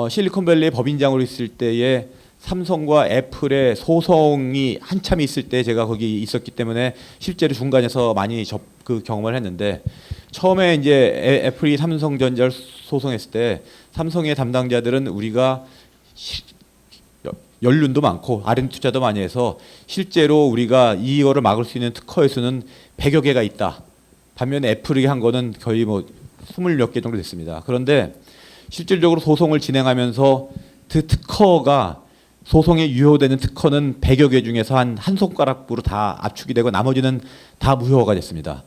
실리콘밸리의 법인장으로 있을 때에 삼성과 애플의 소송이 한참 있을 때 제가 거기 있었기 때문에 실제로 중간에서 많이 그 경험을 했는데, 처음에 이제 애플이 삼성전자를 소송했을 때 삼성의 담당자들은 우리가 연륜도 많고 R&D 투자도 많이 해서 실제로 우리가 이거를 막을 수 있는 특허의 수는 100여 개가 있다. 반면에 애플이 한 거는 거의 뭐 20몇 개 정도 됐습니다. 그런데 실질적으로 소송을 진행하면서 그 특허가 소송에 유효되는 특허는 100여 개 중에서 한 손가락으로 다 압축이 되고 나머지는 다 무효가 됐습니다.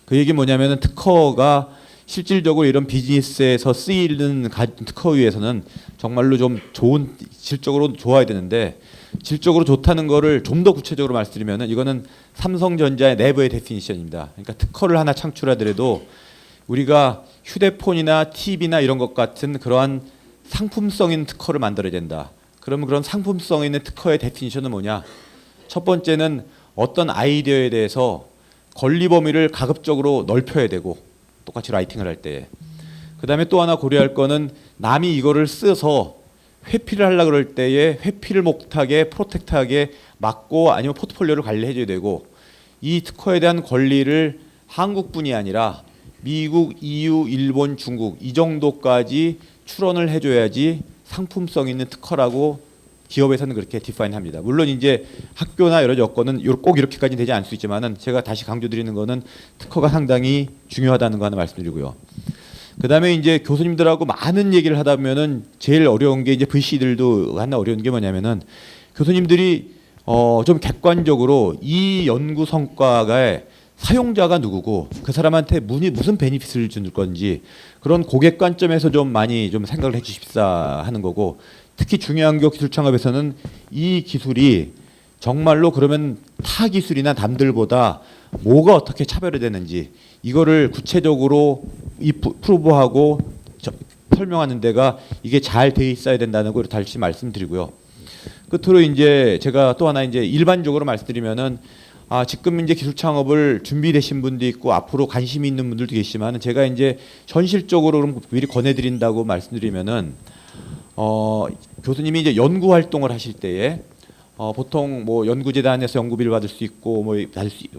그 얘기 뭐냐면은 특허가 실질적으로 이런 비즈니스에서 쓰이는 특허에 의해서는 정말로 좀 좋은, 질적으로 좋아야 되는데, 질적으로 좋다는 거를 좀 더 구체적으로 말씀드리면은 이거는 삼성전자의 내부의 데피니션입니다. 그러니까 특허를 하나 창출하더라도 우리가 휴대폰이나 TV나 이런 것 같은 그러한 상품성 있는 특허를 만들어야 된다. 그러면 그런 상품성 있는 특허의 데피니션은 뭐냐? 첫 번째는 어떤 아이디어에 대해서 권리 범위를 가급적으로 넓혀야 되고, 똑같이 라이팅을 할 때. 그다음에 또 하나 고려할 거는 남이 이거를 써서 회피를 하려고 그럴 때에 회피를 못하게 프로텍트하게 막고 아니면 포트폴리오를 관리해 줘야 되고, 이 특허에 대한 권리를 한국뿐이 아니라 미국, EU, 일본, 중국 이 정도까지 출원을 해 줘야지 상품성 있는 특허라고 기업에서는 그렇게 디파인합니다. 물론 이제 학교나 여러 여건은 꼭 이렇게까지 되지 않을 수 있지만은 제가 다시 강조드리는 거는 특허가 상당히 중요하다는 거 하나 말씀드리고요. 그다음에 이제 교수님들하고 많은 얘기를 하다 보면은 제일 어려운 게 이제 VC들도 하나 어려운 게 뭐냐면은 교수님들이 좀 객관적으로 이 연구 성과가 사용자가 누구고 그 사람한테 무슨 베니핏을 줄 건지 그런 고객 관점에서 좀 많이 좀 생각을 해주십사 하는 거고, 특히 중요한 게 기술 창업에서는 이 기술이 정말로 그러면 타 기술이나 남들보다 뭐가 어떻게 차별이 되는지 이거를 구체적으로 프로브하고 설명하는 데가 이게 잘 돼 있어야 된다는 걸 다시 말씀드리고요. 끝으로 이제 제가 또 하나 이제 일반적으로 말씀드리면은 지금 이제 기술 창업을 준비되신 분도 있고 앞으로 관심이 있는 분들도 계시지만, 제가 이제 현실적으로 그럼 미리 권해드린다고 말씀드리면은 교수님이 이제 연구 활동을 하실 때에 보통 뭐 연구재단에서 연구비를 받을 수 있고 뭐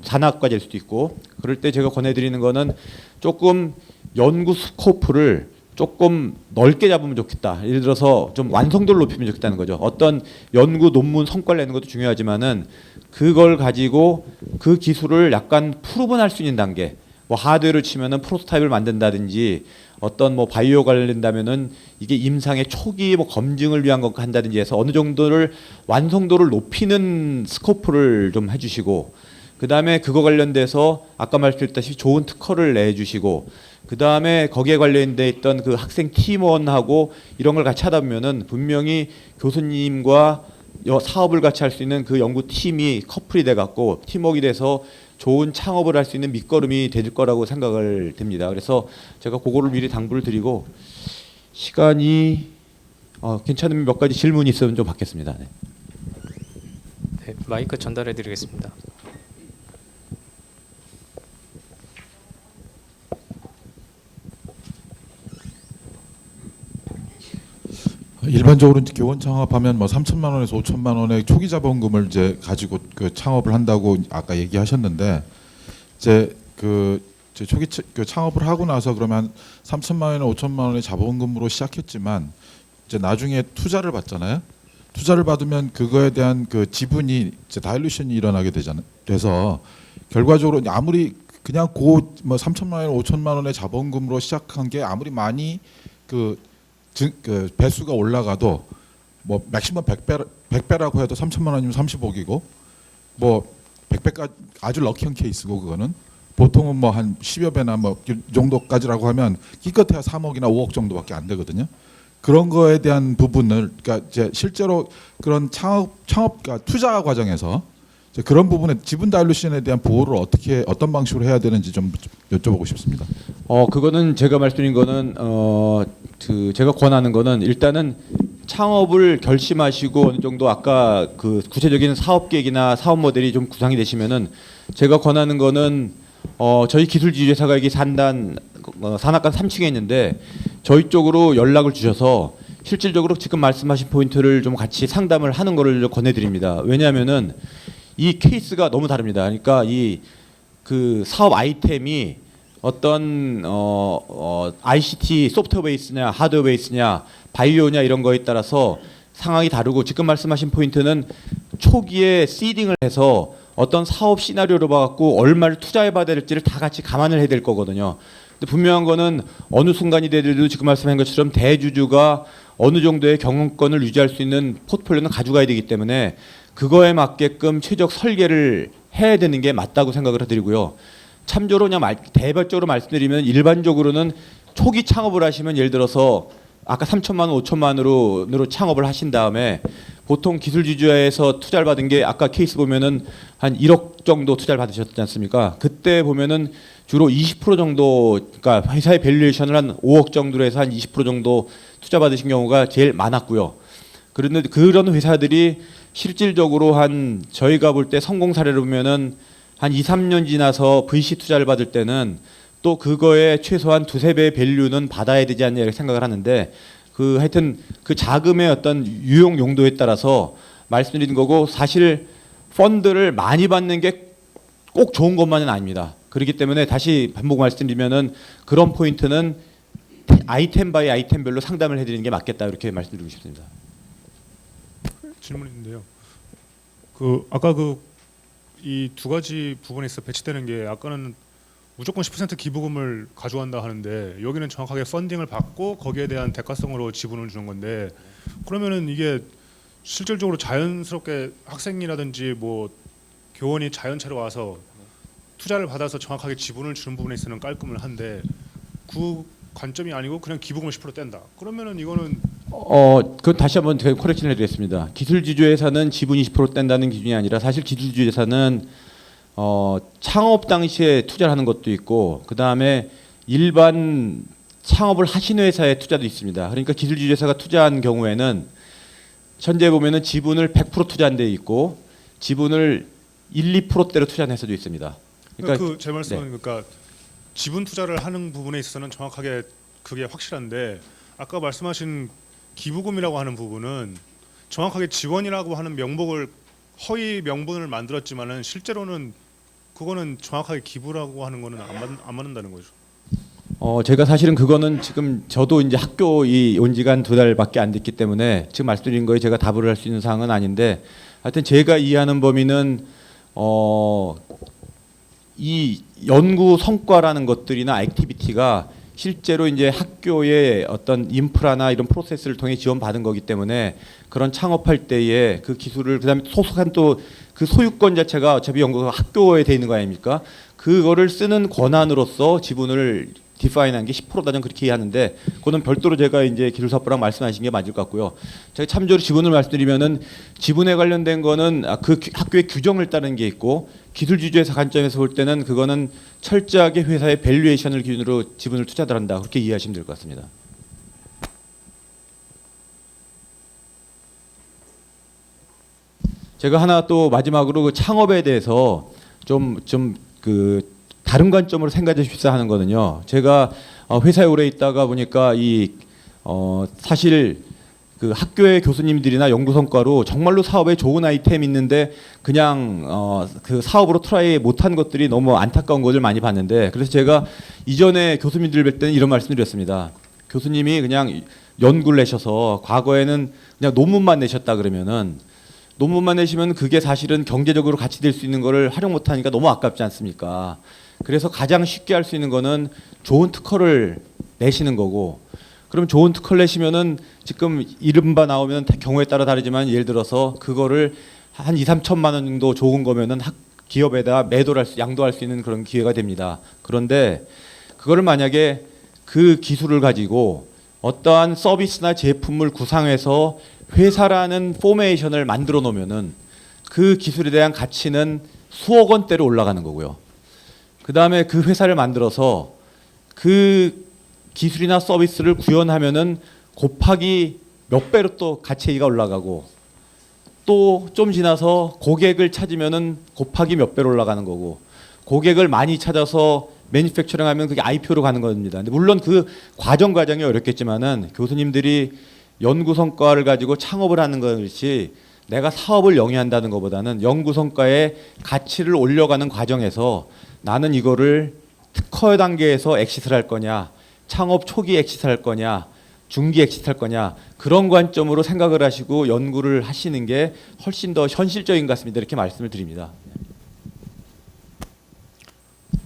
산학과 될 수도 있고, 그럴 때 제가 권해드리는 거는 조금 연구 스코프를 조금 넓게 잡으면 좋겠다. 예를 들어서 좀 완성도를 높이면 좋겠다는 거죠. 어떤 연구 논문 성과를 내는 것도 중요하지만은 그걸 가지고 그 기술을 약간 프루븐할 수 있는 단계, 뭐 하드웨어를 치면은 프로토타입을 만든다든지, 어떤 뭐 바이오 관련된다면은 이게 임상의 초기 뭐 검증을 위한 것 한다든지 해서 어느 정도를 완성도를 높이는 스코프를 좀 해주시고, 그 다음에 그거 관련돼서 아까 말씀드렸다시피 좋은 특허를 내주시고, 그 다음에 거기에 관련돼 있던 그 학생 팀원하고 이런 걸 같이 하다 보면은 분명히 교수님과 사업을 같이 할 수 있는 그 연구팀이 커플이 돼 갖고 팀워크가 돼서 좋은 창업을 할 수 있는 밑거름이 될 거라고 생각을 됩니다. 그래서 제가 그거를 미리 당부를 드리고, 시간이 괜찮으면 몇 가지 질문이 있으면 좀 받겠습니다. 네. 네, 마이크 전달해 드리겠습니다. 일반적으로 이제 교원 창업하면 뭐 3천만 원에서 5천만 원의 초기 자본금을 이제 가지고 그 창업을 한다고 아까 얘기하셨는데, 이제 초기 그 창업을 하고 나서 그러면 3천만 원이나 5천만 원의 자본금으로 시작했지만 이제 나중에 투자를 받잖아요. 투자를 받으면 그거에 대한 그 지분이 이제 다일루션이 일어나게 되잖아요. 그래서 결과적으로 아무리 그냥 뭐 3천만 원, 5천만 원의 자본금으로 시작한 게 아무리 많이 그 배수가 올라가도 뭐 맥시멈 100배라고 해도 3천만 원이면 35억이고, 뭐 100배까지 아주 럭키한 케이스고, 그거는 보통은 뭐 한 10여 배나 뭐 이 정도까지라고 하면 기껏해야 3억이나 5억 정도밖에 안 되거든요. 그런 거에 대한 부분을, 그러니까 이제 실제로 그런 창업가 투자 과정에서 이제 그런 부분에 지분 다일루션에 대한 보호를 어떤 방식으로 해야 되는지 좀 여쭤보고 싶습니다. 그거는 제가 말씀드린 거는 제가 권하는 거는 일단은 창업을 결심하시고 어느 정도 아까 그 구체적인 사업 계획이나 사업 모델이 좀 구상이 되시면은, 제가 권하는 거는 저희 기술지주회사가 여기 산악관 3층에 있는데 저희 쪽으로 연락을 주셔서 실질적으로 지금 말씀하신 포인트를 좀 같이 상담을 하는 거를 권해드립니다. 왜냐하면은 이 케이스가 너무 다릅니다. 그러니까 이 그 사업 아이템이 어떤 ICT 소프트웨어 베이스냐 하드웨어 베이스냐 바이오냐 이런 거에 따라서 상황이 다르고, 지금 말씀하신 포인트는 초기에 시딩을 해서 어떤 사업 시나리오를 봐갖고 얼마를 투자해봐야 될지를 다 같이 감안을 해야 될 거거든요. 근데 분명한 거는 어느 순간이 되더라도 지금 말씀한 것처럼 대주주가 어느 정도의 경영권을 유지할 수 있는 포트폴리오는 가져가야 되기 때문에 그거에 맞게끔 최적 설계를 해야 되는 게 맞다고 생각을 해드리고요. 참조로 그냥 대별적으로 말씀드리면, 일반적으로는 초기 창업을 하시면 예를 들어서 아까 3천만 원, 5천만 원으로 창업을 하신 다음에 보통 기술지주회에서 투자를 받은 게 아까 케이스 보면은 한 1억 정도 투자를 받으셨지 않습니까? 그때 보면은 주로 20% 정도, 그러니까 회사의 밸류에이션을 한 5억 정도로 해서 한 20% 정도 투자 받으신 경우가 제일 많았고요. 그런데 그런 회사들이 실질적으로 한 저희가 볼 때 성공 사례를 보면은 한 2, 3년 지나서 VC 투자를 받을 때는 또 그거에 최소한 2~3배의 밸류는 받아야 되지 않냐 이렇게 생각을 하는데, 하여튼 그 자금의 어떤 유용 용도에 따라서 말씀드린 거고, 사실 펀드를 많이 받는 게 꼭 좋은 것만은 아닙니다. 그렇기 때문에 다시 반복 말씀드리면은 그런 포인트는 아이템 바이 아이템별로 상담을 해드리는 게 맞겠다, 이렇게 말씀드리고 싶습니다. 질문인데요. 아까 이 두 가지 부분에서 배치되는 게, 아까는 무조건 10% 기부금을 가져간다 하는데 여기는 정확하게 펀딩을 받고 거기에 대한 대가성으로 지분을 주는 건데, 그러면은 이게 실질적으로 자연스럽게 학생이라든지 뭐 교원이 자연체로 와서 투자를 받아서 정확하게 지분을 주는 부분에 있어서는 깔끔을 한데 그 관점이 아니고 그냥 기부금을 10% 뗀다. 그러면은 이거는 그 다시 한번 제가 코렉션을 해드리겠습니다. 기술주주회사는 지분 20% 뗀다는 기준이 아니라 사실 기술주주회사는 창업 당시에 투자를 하는 것도 있고 그 다음에 일반 창업을 하신 회사의 투자도 있습니다. 그러니까 기술주주회사가 투자한 경우에는 현재 보면은 지분을 100% 투자한 데 있고 지분을 1~2%대로 투자한 회사도 있습니다. 그러니까 제 말씀은 그러니까 지분 투자를 하는 부분에 있어서는 정확하게 그게 확실한데 아까 말씀하신 기부금이라고 하는 부분은 정확하게 지원이라고 하는 명목을 허위 명분을 만들었지만은 실제로는 그거는 정확하게 기부라고 하는 거는 안 맞는다는 거죠. 제가 사실은 그거는 지금 저도 이제 학교 온 지가 한 2달밖에 안 됐기 때문에 지금 말씀드린 거에 제가 답을 할 수 있는 사항은 아닌데 하여튼 제가 이해하는 범위는 이 연구 성과라는 것들이나 액티비티가 실제로 이제 학교의 어떤 인프라나 이런 프로세스를 통해 지원받은 거기 때문에 그런 창업할 때에 그 기술을 그다음에 소속한 또 그 소유권 자체가 어차피 연구가 학교에 돼 있는 거 아닙니까? 그거를 쓰는 권한으로서 지분을 디파인한 게 10%다 전 그렇게 이해하는데 그거는 별도로 제가 이제 기술사업부랑 말씀하신 게 맞을 것 같고요. 제가 참조로 지분을 말씀드리면은 지분에 관련된 거는 그 학교의 규정을 따르는 게 있고 기술주주회사 관점에서 볼 때는 그거는 철저하게 회사의 밸류에이션을 기준으로 지분을 투자를 한다 그렇게 이해하시면 될 것 같습니다. 제가 하나 또 마지막으로 그 창업에 대해서 좀 그 다른 관점으로 생각해 주십사 하는 거는요. 제가 회사에 오래 있다가 보니까 사실 그 학교의 교수님들이나 연구 성과로 정말로 사업에 좋은 아이템 있는데 그냥 그 사업으로 트라이 못한 것들이 너무 안타까운 것을 많이 봤는데 그래서 제가 이전에 교수님들 뵐 때는 이런 말씀드렸습니다. 교수님이 그냥 연구를 내셔서 과거에는 그냥 논문만 내셨다 그러면은 논문만 내시면 그게 사실은 경제적으로 가치 될 수 있는 거를 활용 못하니까 너무 아깝지 않습니까? 그래서 가장 쉽게 할 수 있는 거는 좋은 특허를 내시는 거고 그럼 좋은 특허를 내시면은 지금 이른바 나오면 경우에 따라 다르지만 예를 들어서 그거를 한 2~3천만 원 정도 좋은 거면은 기업에다 양도할 수 있는 그런 기회가 됩니다. 그런데 그거를 만약에 그 기술을 가지고 어떠한 서비스나 제품을 구상해서 회사라는 포메이션을 만들어 놓으면은 그 기술에 대한 가치는 수억 원대로 올라가는 거고요. 그 다음에 그 회사를 만들어서 그 기술이나 서비스를 구현하면은 곱하기 몇 배로 또 가치가 올라가고 또 좀 지나서 고객을 찾으면은 곱하기 몇 배로 올라가는 거고 고객을 많이 찾아서 매니팩처링하면 그게 IPO로 가는 겁니다. 근데 물론 그 과정이 어렵겠지만은 교수님들이 연구 성과를 가지고 창업을 하는 것이 내가 사업을 영위한다는 것보다는 연구 성과의 가치를 올려가는 과정에서 나는 이거를 특허 단계에서 엑시트를 할 거냐, 창업 초기 엑시트를 할 거냐, 중기 엑시트를 할 거냐 그런 관점으로 생각을 하시고 연구를 하시는 게 훨씬 더 현실적인 것 같습니다. 이렇게 말씀을 드립니다.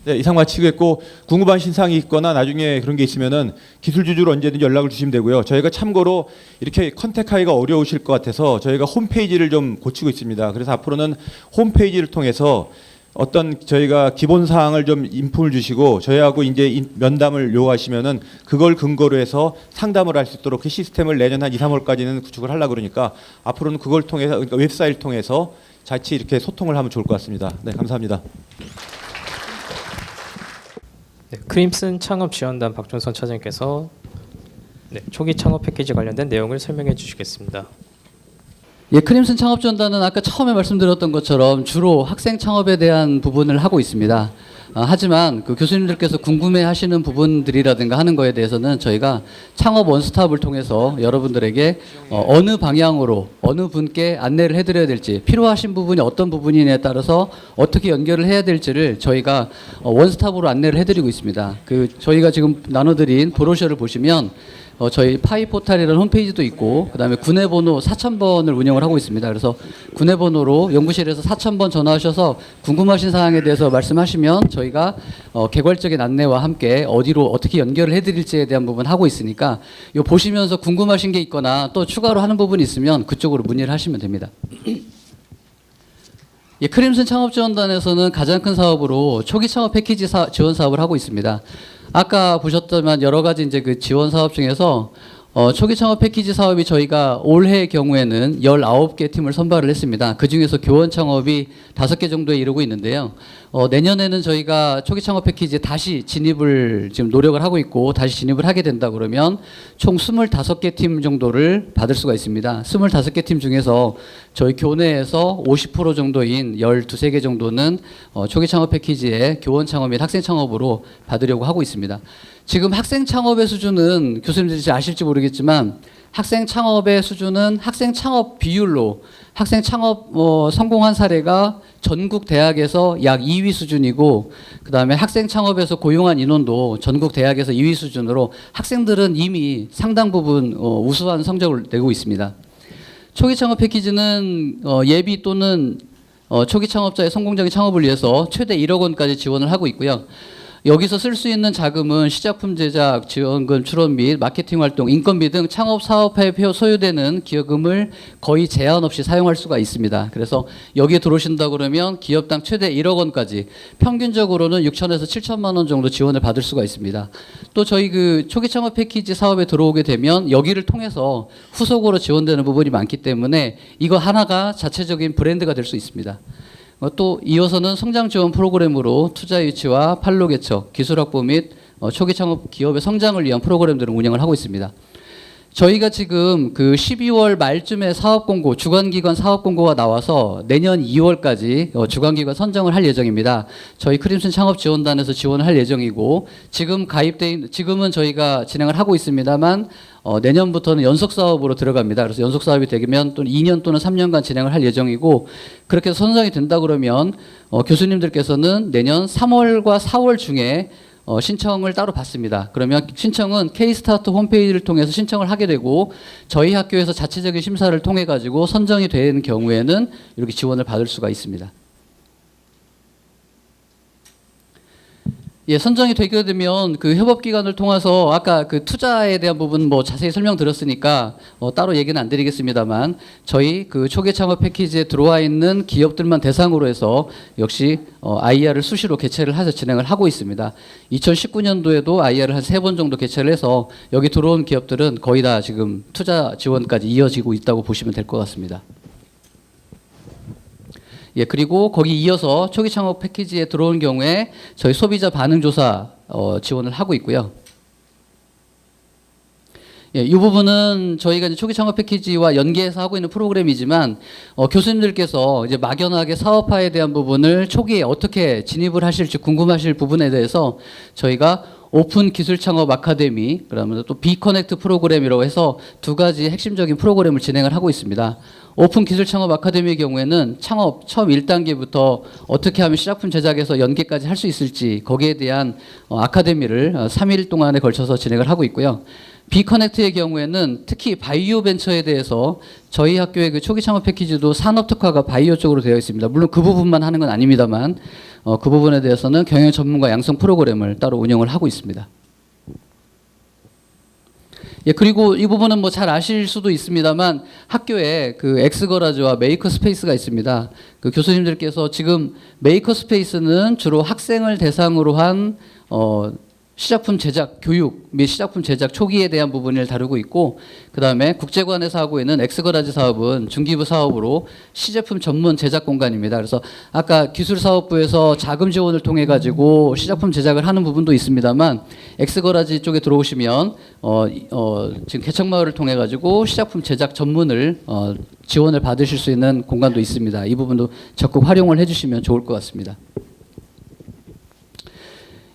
네, 이상 마치겠고 궁금하신 사항이 있거나 나중에 그런 게 있으면은 기술주주로 언제든지 연락을 주시면 되고요. 저희가 참고로 이렇게 컨택하기가 어려우실 것 같아서 저희가 홈페이지를 좀 고치고 있습니다. 그래서 앞으로는 홈페이지를 통해서 어떤 저희가 기본 사항을 좀 인품을 주시고 저희하고 이제 면담을 요하시면은 그걸 근거로 해서 상담을 할 수 있도록 그 시스템을 내년 한 2~3월까지는 구축을 하려고 그러니까 앞으로는 그걸 통해서 그러니까 웹사이트를 통해서 같이 이렇게 소통을 하면 좋을 것 같습니다. 네, 감사합니다. 네, 크림슨 창업지원단 박준선 차장님께서 초기 창업 패키지 관련된 내용을 설명해 주시겠습니다. 예, 크림슨 창업지원단은 아까 처음에 말씀드렸던 것처럼 주로 학생 창업에 대한 부분을 하고 있습니다. 하지만 그 교수님들께서 궁금해하시는 부분들이라든가 하는 거에 대해서는 저희가 창업 원스톱을 통해서 여러분들에게 어느 방향으로 어느 분께 안내를 해드려야 될지 필요하신 부분이 어떤 부분이냐에 따라서 어떻게 연결을 해야 될지를 저희가 원스톱으로 안내를 해드리고 있습니다. 그 저희가 지금 나눠드린 브로셔를 보시면 저희 파이포탈이라는 홈페이지도 있고 그다음에 군의번호 4000번을 운영을 하고 있습니다. 그래서 군의번호로 연구실에서 4000번 전화하셔서 궁금하신 사항에 대해서 말씀하시면 저희가 개괄적인 안내와 함께 어디로 어떻게 연결을 해드릴지에 대한 부분 하고 있으니까 요 보시면서 궁금하신 게 있거나 또 추가로 하는 부분이 있으면 그쪽으로 문의를 하시면 됩니다. 예, 크림슨 창업지원단에서는 가장 큰 사업으로 초기 창업 패키지 지원 사업을 하고 있습니다. 아까 보셨지만 여러 가지 이제 그 지원 사업 중에서 초기 창업 패키지 사업이 저희가 올해의 경우에는 19개 팀을 선발을 했습니다. 그 중에서 교원 창업이 5개 정도에 이르고 있는데요. 내년에는 저희가 초기 창업 패키지에 다시 진입을 지금 노력을 하고 있고 다시 진입을 하게 된다 그러면 총 25개 팀 정도를 받을 수가 있습니다. 25개 팀 중에서 저희 교내에서 50% 정도인 12개 정도는 초기 창업 패키지에 교원 창업 및 학생 창업으로 받으려고 하고 있습니다. 지금 학생 창업의 수준은 교수님들이 아실지 모르겠지만 학생 창업의 수준은 학생 창업 비율로 학생 창업 성공한 사례가 전국 대학에서 약 2위 수준이고 그다음에 학생 창업에서 고용한 인원도 전국 대학에서 2위 수준으로 학생들은 이미 상당 부분 우수한 성적을 내고 있습니다. 초기 창업 패키지는 예비 또는 초기 창업자의 성공적인 창업을 위해서 최대 1억 원까지 지원을 하고 있고요. 여기서 쓸 수 있는 자금은 시작품 제작, 지원금 출원 및 마케팅 활동, 인건비 등 창업 사업에 소요되는 기여금을 거의 제한 없이 사용할 수가 있습니다. 그래서 여기에 들어오신다 그러면 기업당 최대 1억 원까지 평균적으로는 6천에서 7천만 원 정도 지원을 받을 수가 있습니다. 또 저희 그 초기 창업 패키지 사업에 들어오게 되면 여기를 통해서 후속으로 지원되는 부분이 많기 때문에 이거 하나가 자체적인 브랜드가 될 수 있습니다. 또 이어서는 성장 지원 프로그램으로 투자 유치와 판로 개척, 기술 확보 및 초기 창업 기업의 성장을 위한 프로그램들을 운영을 하고 있습니다. 저희가 지금 그 12월 말쯤에 사업 공고, 주관기관 사업 공고가 나와서 내년 2월까지 주관기관 선정을 할 예정입니다. 저희 크림슨 창업지원단에서 지원을 할 예정이고 지금은 저희가 진행을 하고 있습니다만 내년부터는 연속 사업으로 들어갑니다. 그래서 연속 사업이 되면 또 2년 또는 3년간 진행을 할 예정이고 그렇게 해서 선정이 된다 그러면 교수님들께서는 내년 3월과 4월 중에 신청을 따로 받습니다. 그러면 신청은 K-스타트 홈페이지를 통해서 신청을 하게 되고 저희 학교에서 자체적인 심사를 통해 가지고 선정이 되는 경우에는 이렇게 지원을 받을 수가 있습니다. 예, 선정이 되게 되면 그 협업기관을 통해서 아까 그 투자에 대한 부분 뭐 자세히 설명드렸으니까 따로 얘기는 안 드리겠습니다만 저희 그 초기 창업 패키지에 들어와 있는 기업들만 대상으로 해서 역시 IR을 수시로 개최를 해서 진행을 하고 있습니다. 2019년도에도 IR을 한 3번 정도 개최를 해서 여기 들어온 기업들은 거의 다 지금 투자 지원까지 이어지고 있다고 보시면 될 것 같습니다. 예, 그리고 거기 이어서 초기 창업 패키지에 들어온 경우에 저희 소비자 반응 조사 지원을 하고 있고요. 예, 이 부분은 저희가 이제 초기 창업 패키지와 연계해서 하고 있는 프로그램이지만 교수님들께서 이제 막연하게 사업화에 대한 부분을 초기에 어떻게 진입을 하실지 궁금하실 부분에 대해서 저희가 오픈 기술 창업 아카데미, 그러면 또 비커넥트 프로그램이라고 해서 2가지 핵심적인 프로그램을 진행을 하고 있습니다. 오픈 기술 창업 아카데미의 경우에는 창업 처음 1단계부터 어떻게 하면 시작품 제작에서 연계까지 할 수 있을지 거기에 대한 아카데미를 3일 동안에 걸쳐서 진행을 하고 있고요. 비커넥트의 경우에는 특히 바이오 벤처에 대해서 저희 학교의 그 초기 창업 패키지도 산업 특화가 바이오 쪽으로 되어 있습니다. 물론 그 부분만 하는 건 아닙니다만 그 부분에 대해서는 경영 전문가 양성 프로그램을 따로 운영을 하고 있습니다. 예, 그리고 이 부분은 뭐 잘 아실 수도 있습니다만 학교에 그 엑스거라즈와 메이커 스페이스가 있습니다. 그 교수님들께서 지금 메이커 스페이스는 주로 학생을 대상으로 한 시작품 제작 교육 및 시작품 제작 초기에 대한 부분을 다루고 있고 그다음에 국제관에서 하고 있는 엑스거라즈 사업은 중기부 사업으로 시제품 전문 제작 공간입니다. 그래서 아까 기술사업부에서 자금 지원을 통해 가지고 시작품 제작을 하는 부분도 있습니다만 엑스거라즈 쪽에 들어오시면 지금 개척마을을 통해 가지고 시작품 제작 전문을 지원을 받으실 수 있는 공간도 있습니다. 이 부분도 적극 활용을 해주시면 좋을 것 같습니다.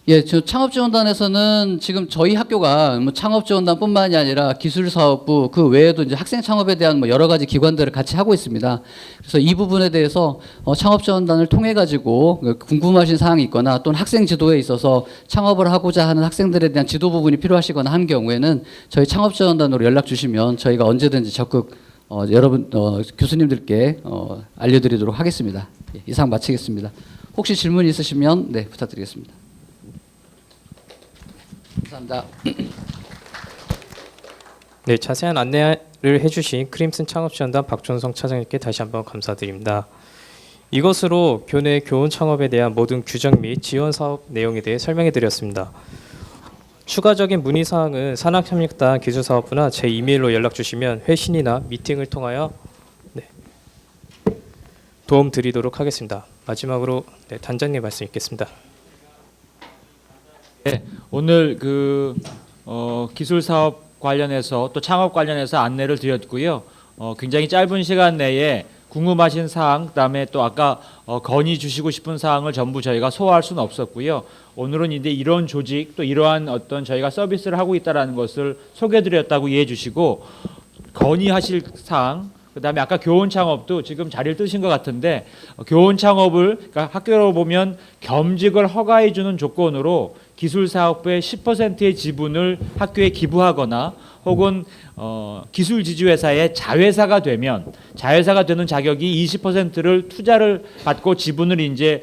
예, 저 창업지원단에서는 지금 저희 학교가 뭐 창업지원단뿐만이 아니라 기술사업부 그 외에도 이제 학생 창업에 대한 뭐 여러 가지 기관들을 같이 하고 있습니다. 그래서 이 부분에 대해서 창업지원단을 통해 가지고 궁금하신 사항이 있거나 또는 학생 지도에 있어서 창업을 하고자 하는 학생들에 대한 지도 부분이 필요하시거나 한 경우에는 저희 창업지원단으로 연락 주시면 저희가 언제든지 적극 여러분 교수님들께 알려드리도록 하겠습니다. 예, 이상 마치겠습니다. 혹시 질문 있으시면 네 부탁드리겠습니다. 감사합니다. 네, 자세한 안내를 해주신 크림슨 창업지원단 박준성 차장님께 다시 한번 감사드립니다. 이것으로 교내 교원 창업에 대한 모든 규정 및 지원 사업 내용에 대해 설명해 드렸습니다. 추가적인 문의 사항은 산학협력단 기술사업부나 제 이메일로 연락 주시면 회신이나 미팅을 통하여 도움 드리도록 하겠습니다. 마지막으로 단장님 말씀 있겠습니다. 네, 오늘 기술 사업 관련해서 또 창업 관련해서 안내를 드렸고요. 굉장히 짧은 시간 내에 궁금하신 사항, 그다음에 또 아까 건의 주시고 싶은 사항을 전부 저희가 소화할 수는 없었고요. 오늘은 이제 이런 조직 또 이러한 어떤 저희가 서비스를 하고 있다라는 것을 소개드렸다고 이해해 주시고 건의하실 사항, 그다음에 아까 교원 창업도 지금 자리를 뜨신 것 같은데 교원 창업을 그러니까 학교로 보면 겸직을 허가해 주는 조건으로 기술사업부의 10%의 지분을 학교에 기부하거나 혹은 기술지주회사의 자회사가 되면 자회사가 되는 자격이 20%를 투자를 받고 지분을 이제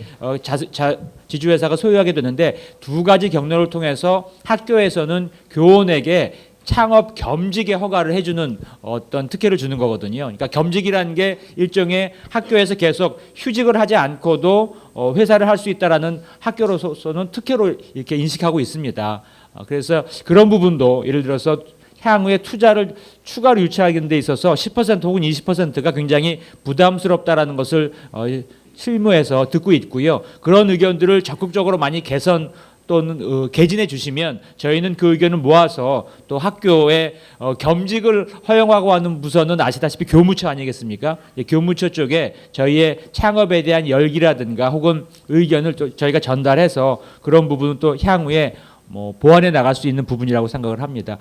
지주회사가 소유하게 되는데 두 가지 경로를 통해서 학교에서는 교원에게 창업 겸직의 허가를 해주는 어떤 특혜를 주는 거거든요. 그러니까 겸직이라는 게 일종의 학교에서 계속 휴직을 하지 않고도 회사를 할 수 있다라는 학교로서는 특혜로 이렇게 인식하고 있습니다. 그래서 그런 부분도 예를 들어서 향후에 투자를 추가로 유치하는 데 있어서 10% 혹은 20%가 굉장히 부담스럽다라는 것을 실무에서 듣고 있고요. 그런 의견들을 적극적으로 많이 개선 또는 개진해 주시면 저희는 그 의견을 모아서 또 학교에 겸직을 허용하고 하는 부서는 아시다시피 교무처 아니겠습니까? 교무처 쪽에 저희의 창업에 대한 열기라든가 혹은 의견을 또 저희가 전달해서 그런 부분은 또 향후에 보완해 나갈 수 있는 부분이라고 생각을 합니다.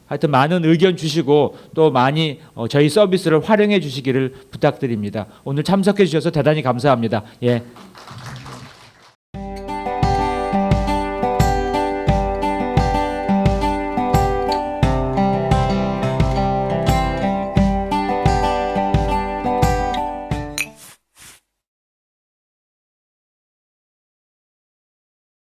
하여튼 많은 의견 주시고 또 많이 저희 서비스를 활용해 주시기를 부탁드립니다. 오늘 참석해 주셔서 대단히 감사합니다. 예.